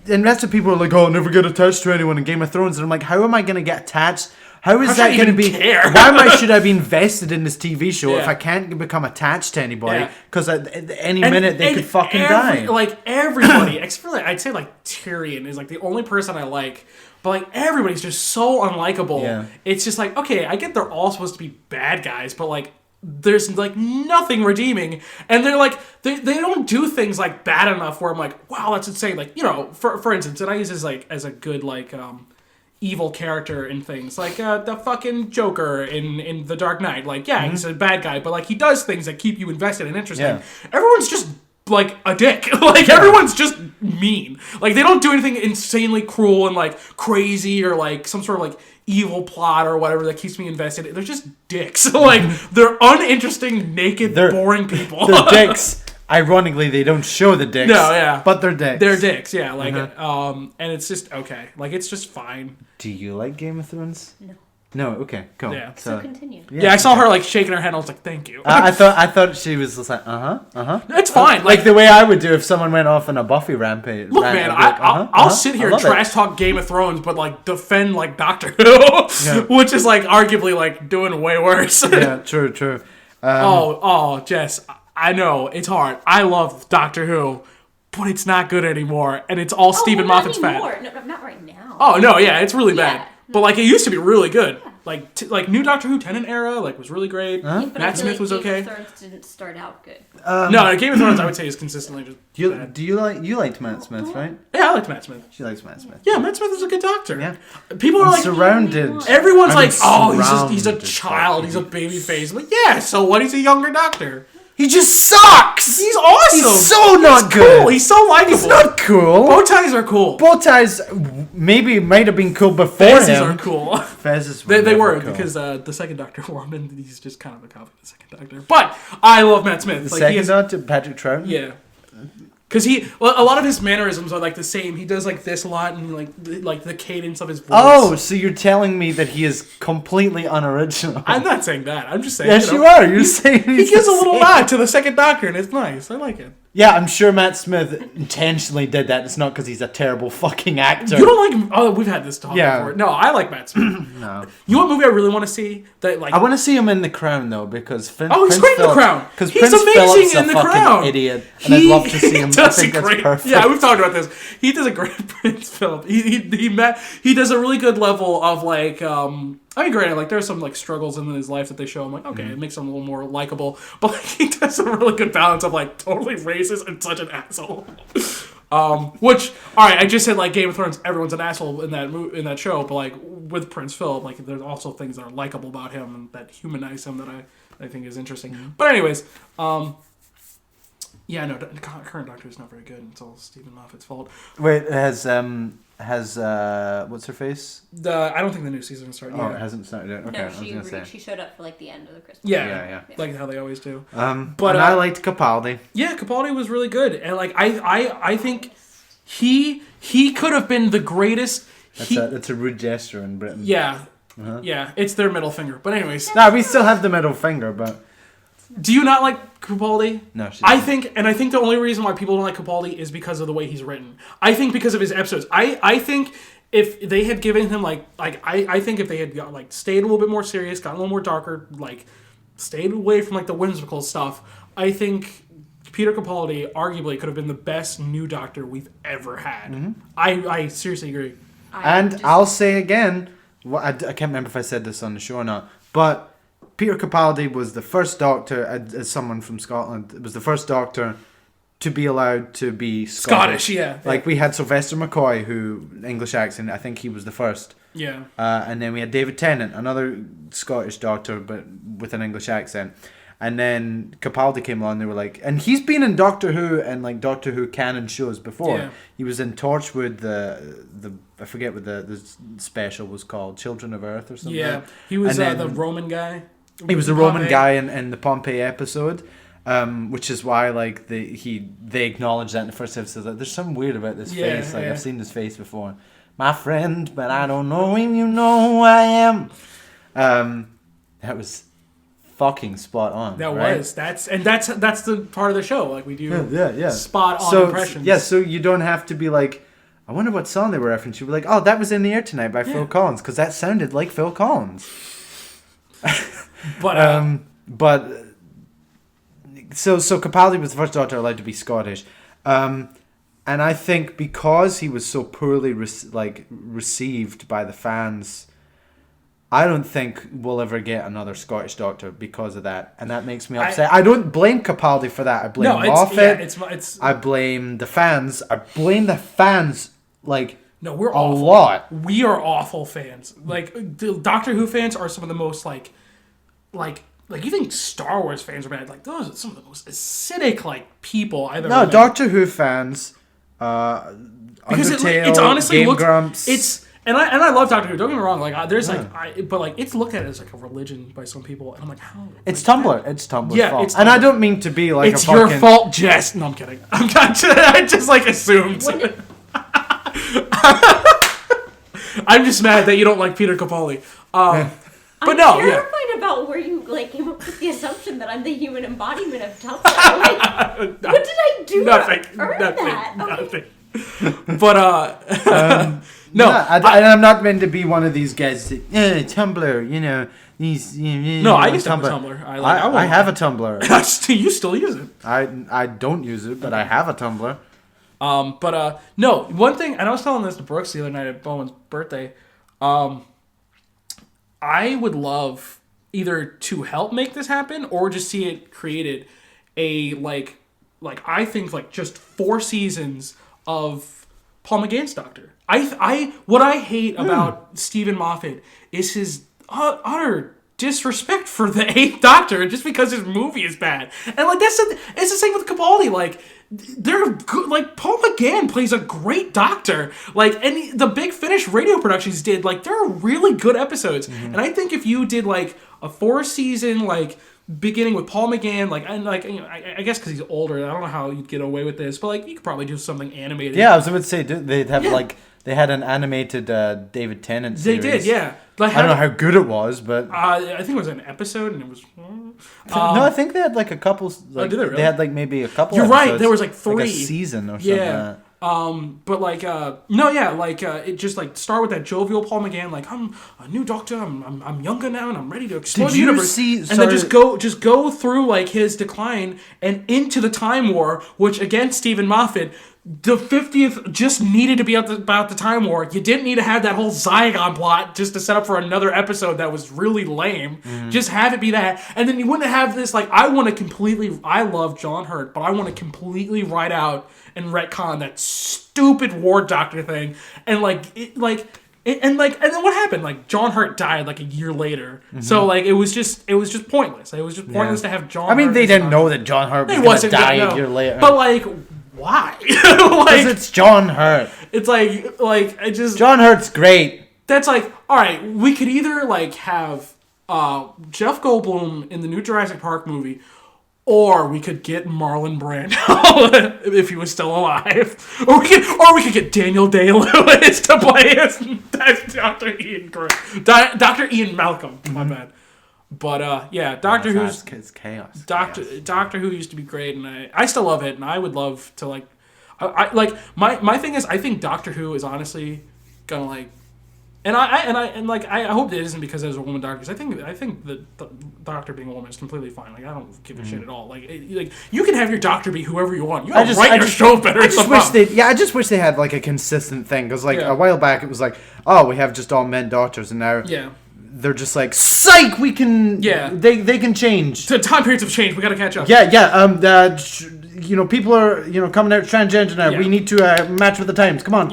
and lots of people are like, oh, I'll never get attached to anyone in Game of Thrones, and I'm like, how am I going to get attached? How is that going to be? Care? Should I be invested in this TV show if I can't become attached to anybody? Because at any minute they could fucking die. Like, everybody, except for, like, I'd say, like, Tyrion is, like, the only person I like. But, like, everybody's just so unlikable. Yeah. It's just like, okay, I get they're all supposed to be bad guys, but, like, there's, like, nothing redeeming. And they're, like, they don't do things, like, bad enough where I'm like, wow, that's insane. Like, for instance, and I use this, like, as a good, like, evil character in things. Like, the fucking Joker in The Dark Knight. Like, yeah, he's a bad guy, but, like, he does things that keep you invested and interested. Yeah. Everyone's just... like a dick. Like, everyone's just mean. Like, they don't do anything insanely cruel and like crazy or like some sort of like evil plot or whatever that keeps me invested. They're just dicks. Like, they're uninteresting, naked, boring people. They're dicks. Ironically, they don't show the dicks. No, yeah. But they're dicks. They're dicks, yeah. Like, and it's just okay. Like, it's just fine. Do you like Game of Thrones? No. No, okay, cool. Yeah. So continue. Yeah, I saw her like shaking her head. And I was like, "Thank you." I thought she was just like, It's fine. Like the way I would do if someone went off on a Buffy rampage. Look, man, I'll sit here and trash talk Game of Thrones, but like defend like Doctor Who, which is like arguably like doing way worse. Yeah, true. Jess, I know it's hard. I love Doctor Who, but it's not good anymore, and it's all Stephen Moffat's fault. No, not right now. Oh no, yeah, it's really bad. Yeah. But like it used to be really good. Like new Doctor Who Tennant era like was really great. Yeah, but Matt Smith was okay. Game of Thrones didn't start out good. No, Game of Thrones I would say is consistently just bad. Do you liked Matt Smith, right? Yeah, I liked Matt Smith. She likes Matt Smith. Yeah, Matt Smith is a good doctor. Yeah. People are like surrounded. Everyone's like, oh, he's a surrounded child, he's a baby face. I'm like, yeah, so what? He's a younger doctor. He just sucks. He's awesome. He's so not good. Cool. He's so likable. He's not cool. Bow ties are cool. Bow ties maybe might have been cool before Fezzes him. are cool. Fezzes They were cool. because the second Doctor wore them, and he's just kind of a copy of the second Doctor. But I love Matt Smith. The second Doctor, Patrick Troughton. Yeah. Because a lot of his mannerisms are like the same. He does like this a lot, and like the cadence of his voice. Oh, so you're telling me that he is completely unoriginal? I'm not saying that. I'm just saying. Yes, you are. You're saying he gives a little nod to the second Doctor, and it's nice. I like it. Yeah, I'm sure Matt Smith intentionally did that. It's not because he's a terrible fucking actor. You don't like him? Oh, we've had this talk before. No, I like Matt Smith. No. You know what movie I really want to see? That like I want to see him in The Crown though, because he's great in The Crown. Because He's Prince amazing Philip's a in The fucking Crown. idiot, and I'd love to see him. I think that's perfect. Yeah, we've talked about this. He does a great Prince Philip. He does a really good level of like I agree. Like, there's some like struggles in his life that they show. I'm like, okay, it makes him a little more likable. But like, he does a really good balance of like totally racist and such an asshole. Which, all right, I just said like Game of Thrones, everyone's an asshole in that show. But like with Prince Philip, like there's also things that are likable about him and that humanize him that I think is interesting. Mm-hmm. But anyways, yeah, no, the current Doctor is not very good. It's all Stephen Moffat's fault. Wait, has what's her face? I don't think the new season started yet. Oh, it hasn't started yet. Okay, no, I was gonna say. she showed up for like the end of the Christmas. Yeah, like how they always do. But I liked Capaldi. Yeah, Capaldi was really good, and like I think he could have been the greatest. That's a rude gesture in Britain. Yeah, yeah, it's their middle finger. But anyways, no, we still have the middle finger, but. Do you not like Capaldi? No, I think the only reason why people don't like Capaldi is because of the way he's written. I think because of his episodes. I think if they had given him I think if they had got, like stayed a little bit more serious, got a little more darker, like stayed away from like the whimsical stuff, I think Peter Capaldi arguably could have been the best new Doctor we've ever had. Mm-hmm. I seriously agree. I'll say again, I can't remember if I said this on the show or not, but Peter Capaldi was the first Doctor, as someone from Scotland, was the first Doctor to be allowed to be Scottish. Yeah. Like we had Sylvester McCoy, who English accent, I think he was the first. Yeah. And then we had David Tennant, another Scottish Doctor, but with an English accent. And then Capaldi came on. They were like, and he's been in Doctor Who and like Doctor Who canon shows before. Yeah. He was in Torchwood, the I forget what the special was called, Children of Earth or something. Yeah, he was the Roman guy. He was the Roman guy in the Pompeii episode, which is why like they acknowledged that in the first episode. Like, there's something weird about this face. Like I've seen this face before, my friend, but I don't know him. You know who I am. That was fucking spot on. That right? was that's the part of the show. Like we do, spot on impressions. Yeah, so you don't have to be like, I wonder what song they were referencing. You were like, oh, that was In the Air Tonight by Phil Collins, because that sounded like Phil Collins. But so Capaldi was the first Doctor allowed to be Scottish, and I think because he was so poorly received by the fans, I don't think we'll ever get another Scottish Doctor because of that, and that makes me upset. I don't blame Capaldi for that. I blame Moffat. I blame the fans. I blame the fans we're a awful. lot. We are awful fans. Like the Doctor Who fans are some of the most like you think Star Wars fans are bad. Like those are some of the most acidic people I've ever met. Doctor Who fans, because Undertale, it's honestly Game looks, Grumps. It's and I love Doctor Who. Don't get me wrong. But it's looked at as like a religion by some people, and I'm like, how? It's Tumblr. It's Tumblr's fault. It's Tumblr. And I don't mean to be like it's your fault, Jess. No, I'm kidding. I just assumed. I'm just mad that you don't like Peter Capaldi. But I'm terrified about where you came up with the assumption that I'm the human embodiment of Tumblr. What did I do to earn that? Nothing. But no, I'm not meant to be one of these guys. Tumblr, you know these. No, I used to have a Tumblr. I have a Tumblr. You still use it? I don't use it, but I have a Tumblr. No, one thing, and I was telling this to Brooks the other night at Bowen's birthday. I would love either to help make this happen or just see it created a I think just 4 seasons of Paul McGann's Doctor. What I hate about Stephen Moffat is his utter disrespect for the 8th Doctor just because his movie is bad. And it's the same with Capaldi. They're good. Paul McGann plays a great Doctor. And the Big Finish radio productions did. They're really good episodes. Mm-hmm. And I think if you did a 4-season beginning with Paul McGann, I guess because he's older, I don't know how you'd get away with this, but you could probably do something animated. Yeah, I was going to say they'd have they had an animated David Tennant series. They did, yeah. I don't know how good it was, but I think it was an episode, and it was. No, I think they had a couple. Did they really? They had maybe a couple. You're episodes, right. There was 3 a season or something. Yeah. But it just start with that jovial Paul McGann, I'm a new Doctor, I'm younger now, and I'm ready to explore the universe. Then just go through his decline and into the Time War, which again Stephen Moffat the 50th just needed to be about the Time War. You didn't need to have that whole Zygon plot just to set up for another episode that was really lame. Just have it be that. And then you wouldn't have this, like, I love John Hurt, but I want to completely write out and retcon that stupid War Doctor thing. And, and then what happened? Like, John Hurt died, like, a year later. So, like, it was just pointless. It was just pointless to have John Hurt. I mean, they didn't know that John Hurt was going to die a year later. But, like, why? Because it's John Hurt. It's like I just... John Hurt's great. That's like, all right, we could either, like, have Jeff Goldblum in the new Jurassic Park movie, or we could get Marlon Brando if he was still alive, or we could get Daniel Day-Lewis to play as Dr. Ian Malcolm. My bad. But yeah, Doctor Who's chaos. Doctor Who used to be great, and I still love it, and I would love to like, I like my thing is I think Doctor Who is honestly gonna like, and I hope it isn't because there's a woman doctor. Because I think the Doctor being a woman is completely fine. Like I don't give a shit at all. Like you can have your Doctor be whoever you want. You gotta write your show better. I just wish they had like a consistent thing because like a while back it was like, oh, we have just all men doctors, and now they're just like, psych, we can... Yeah. They can change. The time periods have changed. We got to catch up. Yeah. People are, coming out transgender now. Yeah. We need to match with the times. Come on.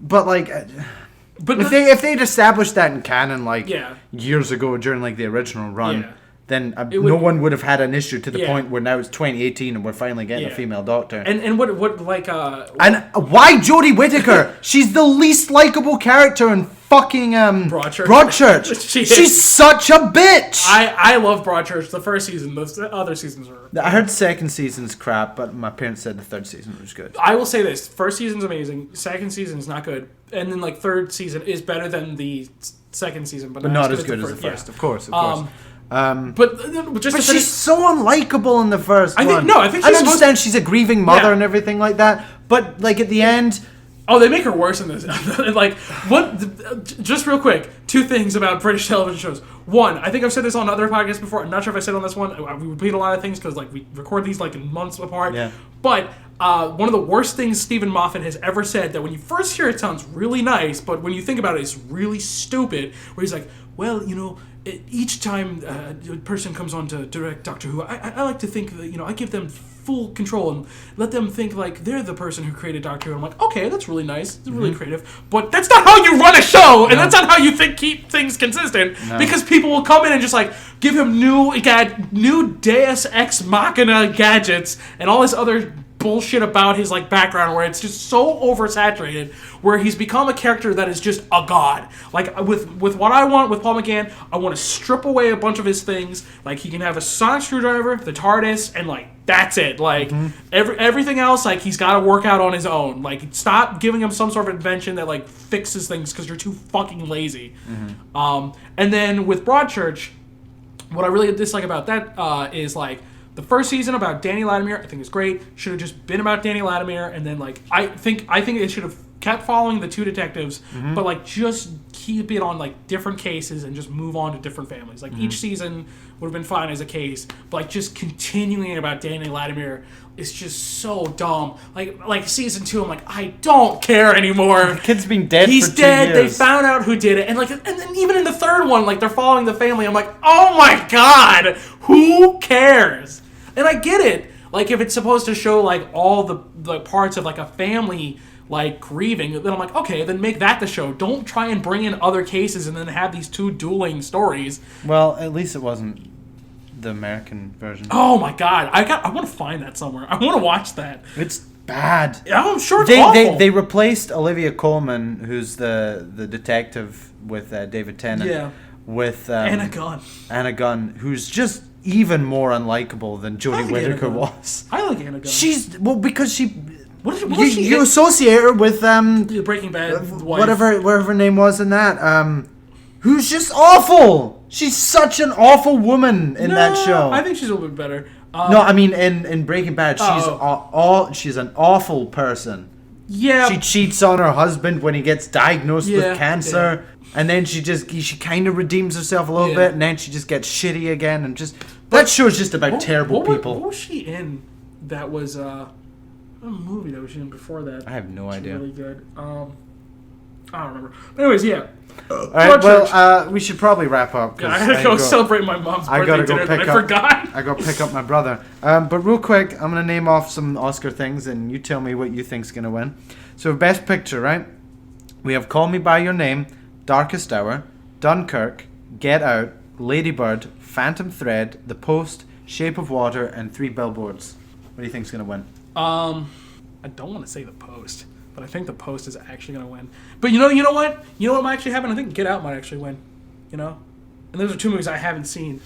But, like... if they'd established that in canon, like, years ago during, like, the original run... then no one would have had an issue to the point where now it's 2018 and we're finally getting a female doctor. And what like and why Jodie Whittaker? She's the least likable character in fucking Broadchurch. She's such a bitch. I love Broadchurch. The first season, the other seasons were. I heard second season's crap, but my parents said the third season was good. I will say this: first season's amazing. Second season's not good, and then like third season is better than the second season, but not as good as the first. Of course. But she's so unlikable in the first one. I think I understand she's a grieving mother and everything like that, but like at the end, they make her worse in this. Like what? Just real quick, two things about British television shows. One, I think I've said this on other podcasts before. I'm not sure if I said it on this one. We repeat a lot of things because like we record these like in months apart. Yeah. But one of the worst things Stephen Moffat has ever said that when you first hear it sounds really nice, but when you think about it, it's really stupid. Where he's like, well, each time a person comes on to direct Doctor Who, I like to think that, I give them full control and let them think like they're the person who created Doctor Who. I'm like, okay, that's really nice. It's really creative. But that's not how you run a show, and that's not how you keep things consistent. No. Because people will come in and just like give him new Deus Ex Machina gadgets and all this other bullshit about his like background where it's just so oversaturated where he's become a character that is just a god. Like with what I want with Paul McGann, I want to strip away a bunch of his things. Like he can have a sonic screwdriver, the TARDIS, and like that's it. Like everything else, like he's got to work out on his own. Like stop giving him some sort of invention that like fixes things because you're too fucking lazy. And then with Broadchurch, what I really dislike about that is like the first season about Danny Latimer, I think is great. Should have just been about Danny Latimer, and then like I think it should have kept following the two detectives, but like just keep it on like different cases and just move on to different families. Like each season would have been fine as a case, but like just continuing about Danny Latimer is just so dumb. Like season 2, I'm like, I don't care anymore. The kid's been dead. He's for dead. 2 years. They found out who did it, and then even in the third one, like they're following the family. I'm like, oh my god, who cares? And I get it. Like, if it's supposed to show, like, all the parts of, like, a family, like, grieving, then I'm like, okay, then make that the show. Don't try and bring in other cases and then have these two dueling stories. Well, at least it wasn't the American version. Oh, my God. I want to find that somewhere. I want to watch that. It's bad. I'm sure it's awful. They replaced Olivia Colman, who's the detective with David Tennant, with Anna Gunn. Anna Gunn, who's just even more unlikable than Jodie Whittaker was. I like Anna Gunn. Because she... What is she you associate her with... Breaking Bad wife. Whatever her name was in that. Who's just awful. She's such an awful woman in that show. I think she's a little bit better. No, I mean, in Breaking Bad, she's an awful person. Yeah. She cheats on her husband when he gets diagnosed with cancer. Yeah. And then she kind of redeems herself a little bit, and then she just gets shitty again, and just... That show's just about terrible people. What was she in that was... a movie that was in before that. I have no idea. Really good. I don't remember. But anyways, yeah. All right, well, we should probably wrap up. Yeah, I gotta go celebrate my mom's birthday dinner that I forgot. I gotta pick up my brother. But real quick, I'm gonna name off some Oscar things, and you tell me what you think's gonna win. So, Best Picture, right? We have Call Me by Your Name, Darkest Hour, Dunkirk, Get Out, Lady Bird, Phantom Thread, The Post, Shape of Water, and Three Billboards. What do you think's gonna win? I don't want to say The Post, but I think The Post is actually gonna win. But you know what? You know what might actually happen? I think Get Out might actually win. You know, and those are two movies I haven't seen.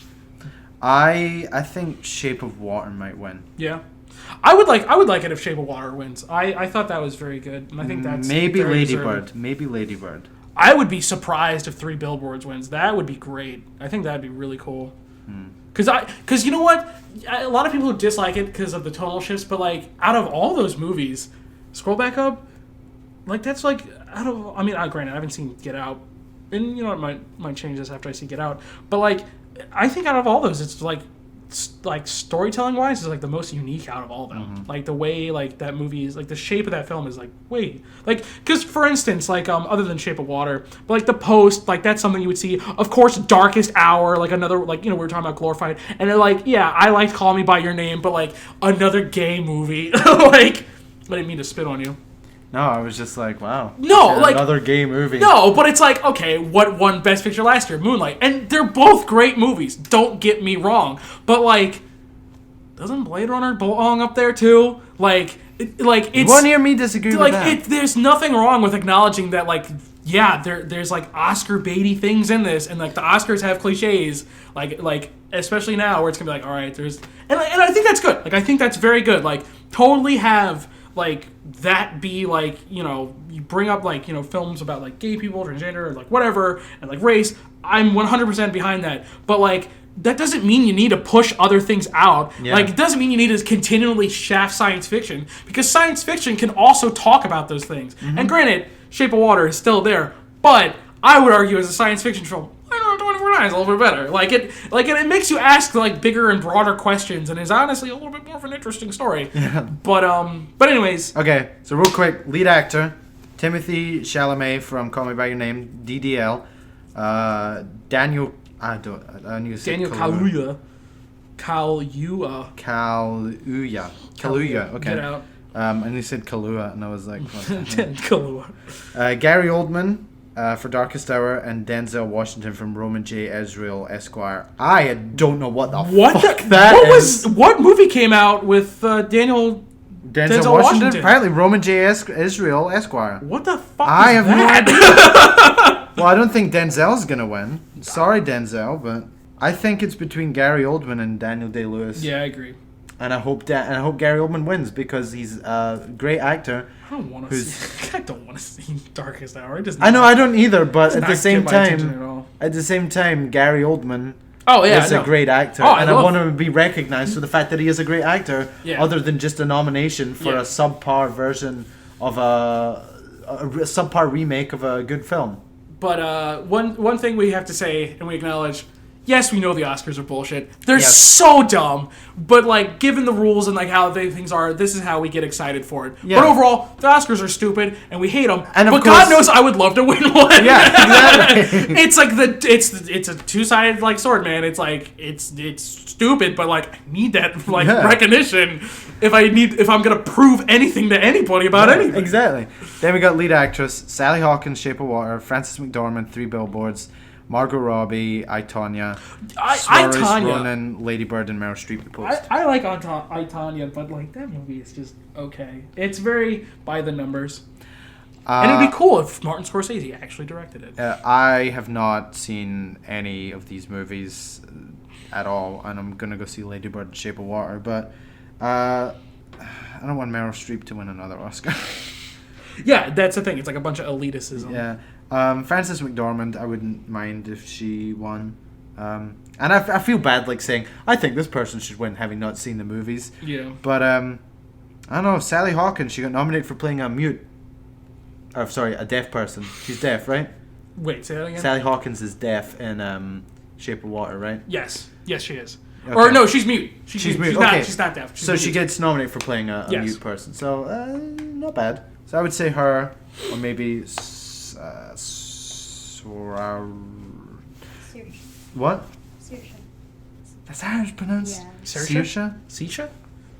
I think Shape of Water might win. Yeah. I would like it if Shape of Water wins. I thought that was very good, and I think that's maybe very Lady deserving. Bird. Maybe Lady Bird. I would be surprised if Three Billboards wins. That would be great. I think that'd be really cool. Because you know what, a lot of people dislike it because of the tonal shifts, but like out of all those movies, scroll back up, like that's like granted I haven't seen Get Out, and you know it might change this after I see Get Out, but like I think out of all those, it's like storytelling wise is like the most unique out of all of them. Like the way like that movie is, like the shape of that film is like because for instance like other than Shape of Water, but like The Post, like that's something you would see. Of course, Darkest Hour, like another, like we were talking about Glorified, and then like I liked Call Me by Your Name, but like another gay movie. Like I didn't mean to spit on you. No, I was just like, wow. No, like another gay movie. No, but it's like, okay, what won Best Picture last year? Moonlight, and they're both great movies. Don't get me wrong, but like, doesn't Blade Runner belong up there too? Like it's. You won't hear me disagree with that. There's nothing wrong with acknowledging that, like, yeah, there's like Oscar baity things in this, and like the Oscars have cliches, like especially now where it's gonna be like, all right, and I think that's good. Like I think that's very good. Like totally have. Like that be like you bring up like films about like gay people, transgender, or like whatever, and like race. I'm 100% behind that, but like that doesn't mean you need to push other things out. Yeah. Like it doesn't mean you need to continually shaft science fiction, because science fiction can also talk about those things. And granted, Shape of Water is still there, but I would argue as a science fiction film, 24/9 is a little bit better. Like it makes you ask like bigger and broader questions, and is honestly a little bit more of an interesting story. Yeah. But anyways. Okay, so real quick, lead actor Timothée Chalamet from Call Me by Your Name, DDL. Daniel Kaluuya. Kaluuya. Okay. Get out. And he said Kaluuya, and I was like, what the heck? Kaluuya. Gary Oldman. For Darkest Hour, and Denzel Washington from Roman J. Israel Esquire. I don't know what the fuck that is. What movie came out with Denzel Washington? Apparently Roman J. Israel Esquire. What the fuck I is have that? no idea. Well, I don't think Denzel's going to win. Sorry, Denzel, but I think it's between Gary Oldman and Daniel Day-Lewis. Yeah, I agree. And I hope Gary Oldman wins, because he's a great actor. I don't want to see Darkest Hour. I know, I don't either, but at the same time, Gary Oldman is a great actor, and I want him to be recognized for the fact that he is a great actor, other than just a nomination for a subpar version of a subpar remake of a good film. But one thing we have to say, and we acknowledge, yes, we know the Oscars are bullshit. They're so dumb. But, like, given the rules and, like, how things are, this is how we get excited for it. Yeah. But overall, the Oscars are stupid, and we hate them. And but God knows I would love to win one. Yeah, exactly. It's like it's a two-sided, like, sword, man. It's like, it's stupid, but, like, I need that, like, recognition if I'm going to prove anything to anybody about anything. Exactly. Then we got lead actress, Sally Hawkins, Shape of Water, Frances McDormand, Three Billboards, Margot Robbie, I, Tonya, Ronan, Lady Bird, and Meryl Streep. The Post. I like I, Tonya, but like that movie is just okay. It's very by the numbers, and it'd be cool if Martin Scorsese actually directed it. I have not seen any of these movies at all, and I'm gonna go see Lady Bird and Shape of Water, but I don't want Meryl Streep to win another Oscar. Yeah, that's the thing. It's like a bunch of elitism. Yeah. Frances McDormand, I wouldn't mind if she won. And I feel bad like saying, I think this person should win, having not seen the movies. Yeah. But, I don't know, Sally Hawkins, she got nominated for playing a deaf person. She's deaf, right? Wait, say that again? Sally Hawkins is deaf in Shape of Water, right? Yes. Yes, she is. Or no, she's mute. She's mute. She's Okay. not. She's not deaf. She's So mute. she gets nominated for playing a Yes. mute person. So not bad. So I would say her, or maybe what? Saoirse. That's how it's pronounced. Yeah. Saoirse. Saoirse?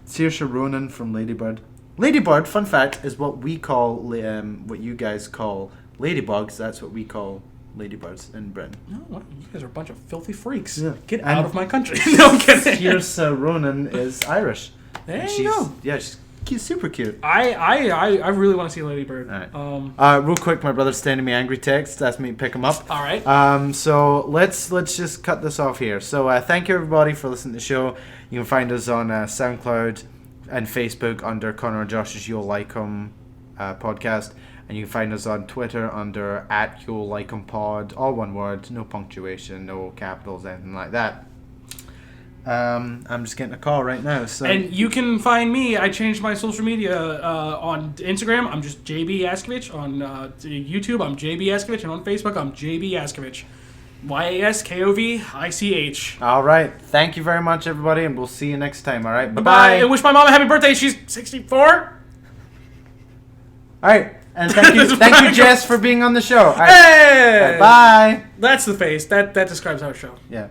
Saoirse Ronan from Ladybird. Ladybird, fun fact, is what we call what you guys call ladybugs. That's what we call ladybirds in Britain. No, what? You guys are a bunch of filthy freaks. Yeah. Get And out of my country. No, I'm kidding. Saoirse Ronan is Irish. There And you go. Yeah, she's cute, super cute. I really want to see Lady Bird. All right. Real quick, my brother's sending me angry texts. Asked me to pick him up. All right. So let's just cut this off here. So thank you everybody for listening to the show. You can find us on SoundCloud and Facebook under Conor and Josh's You'll Like 'Em podcast, and you can find us on Twitter under @You'll Like 'Em Pod, all one word, no punctuation, no capitals, anything like that. I'm just getting a call right now. So And you can find me. I changed my social media on Instagram. I'm just JB Askovich. On YouTube, I'm JB Askovich, and on Facebook, I'm JB Askovich. YASKOVICH. all right. Thank you very much, everybody, and we'll see you next time. All right. Bye Bye. bye. And wish my mom a happy birthday. She's 64. All right. And thank you, Jess, for being on the show. All right. Hey. Bye. That's the face. That describes our show. Yeah.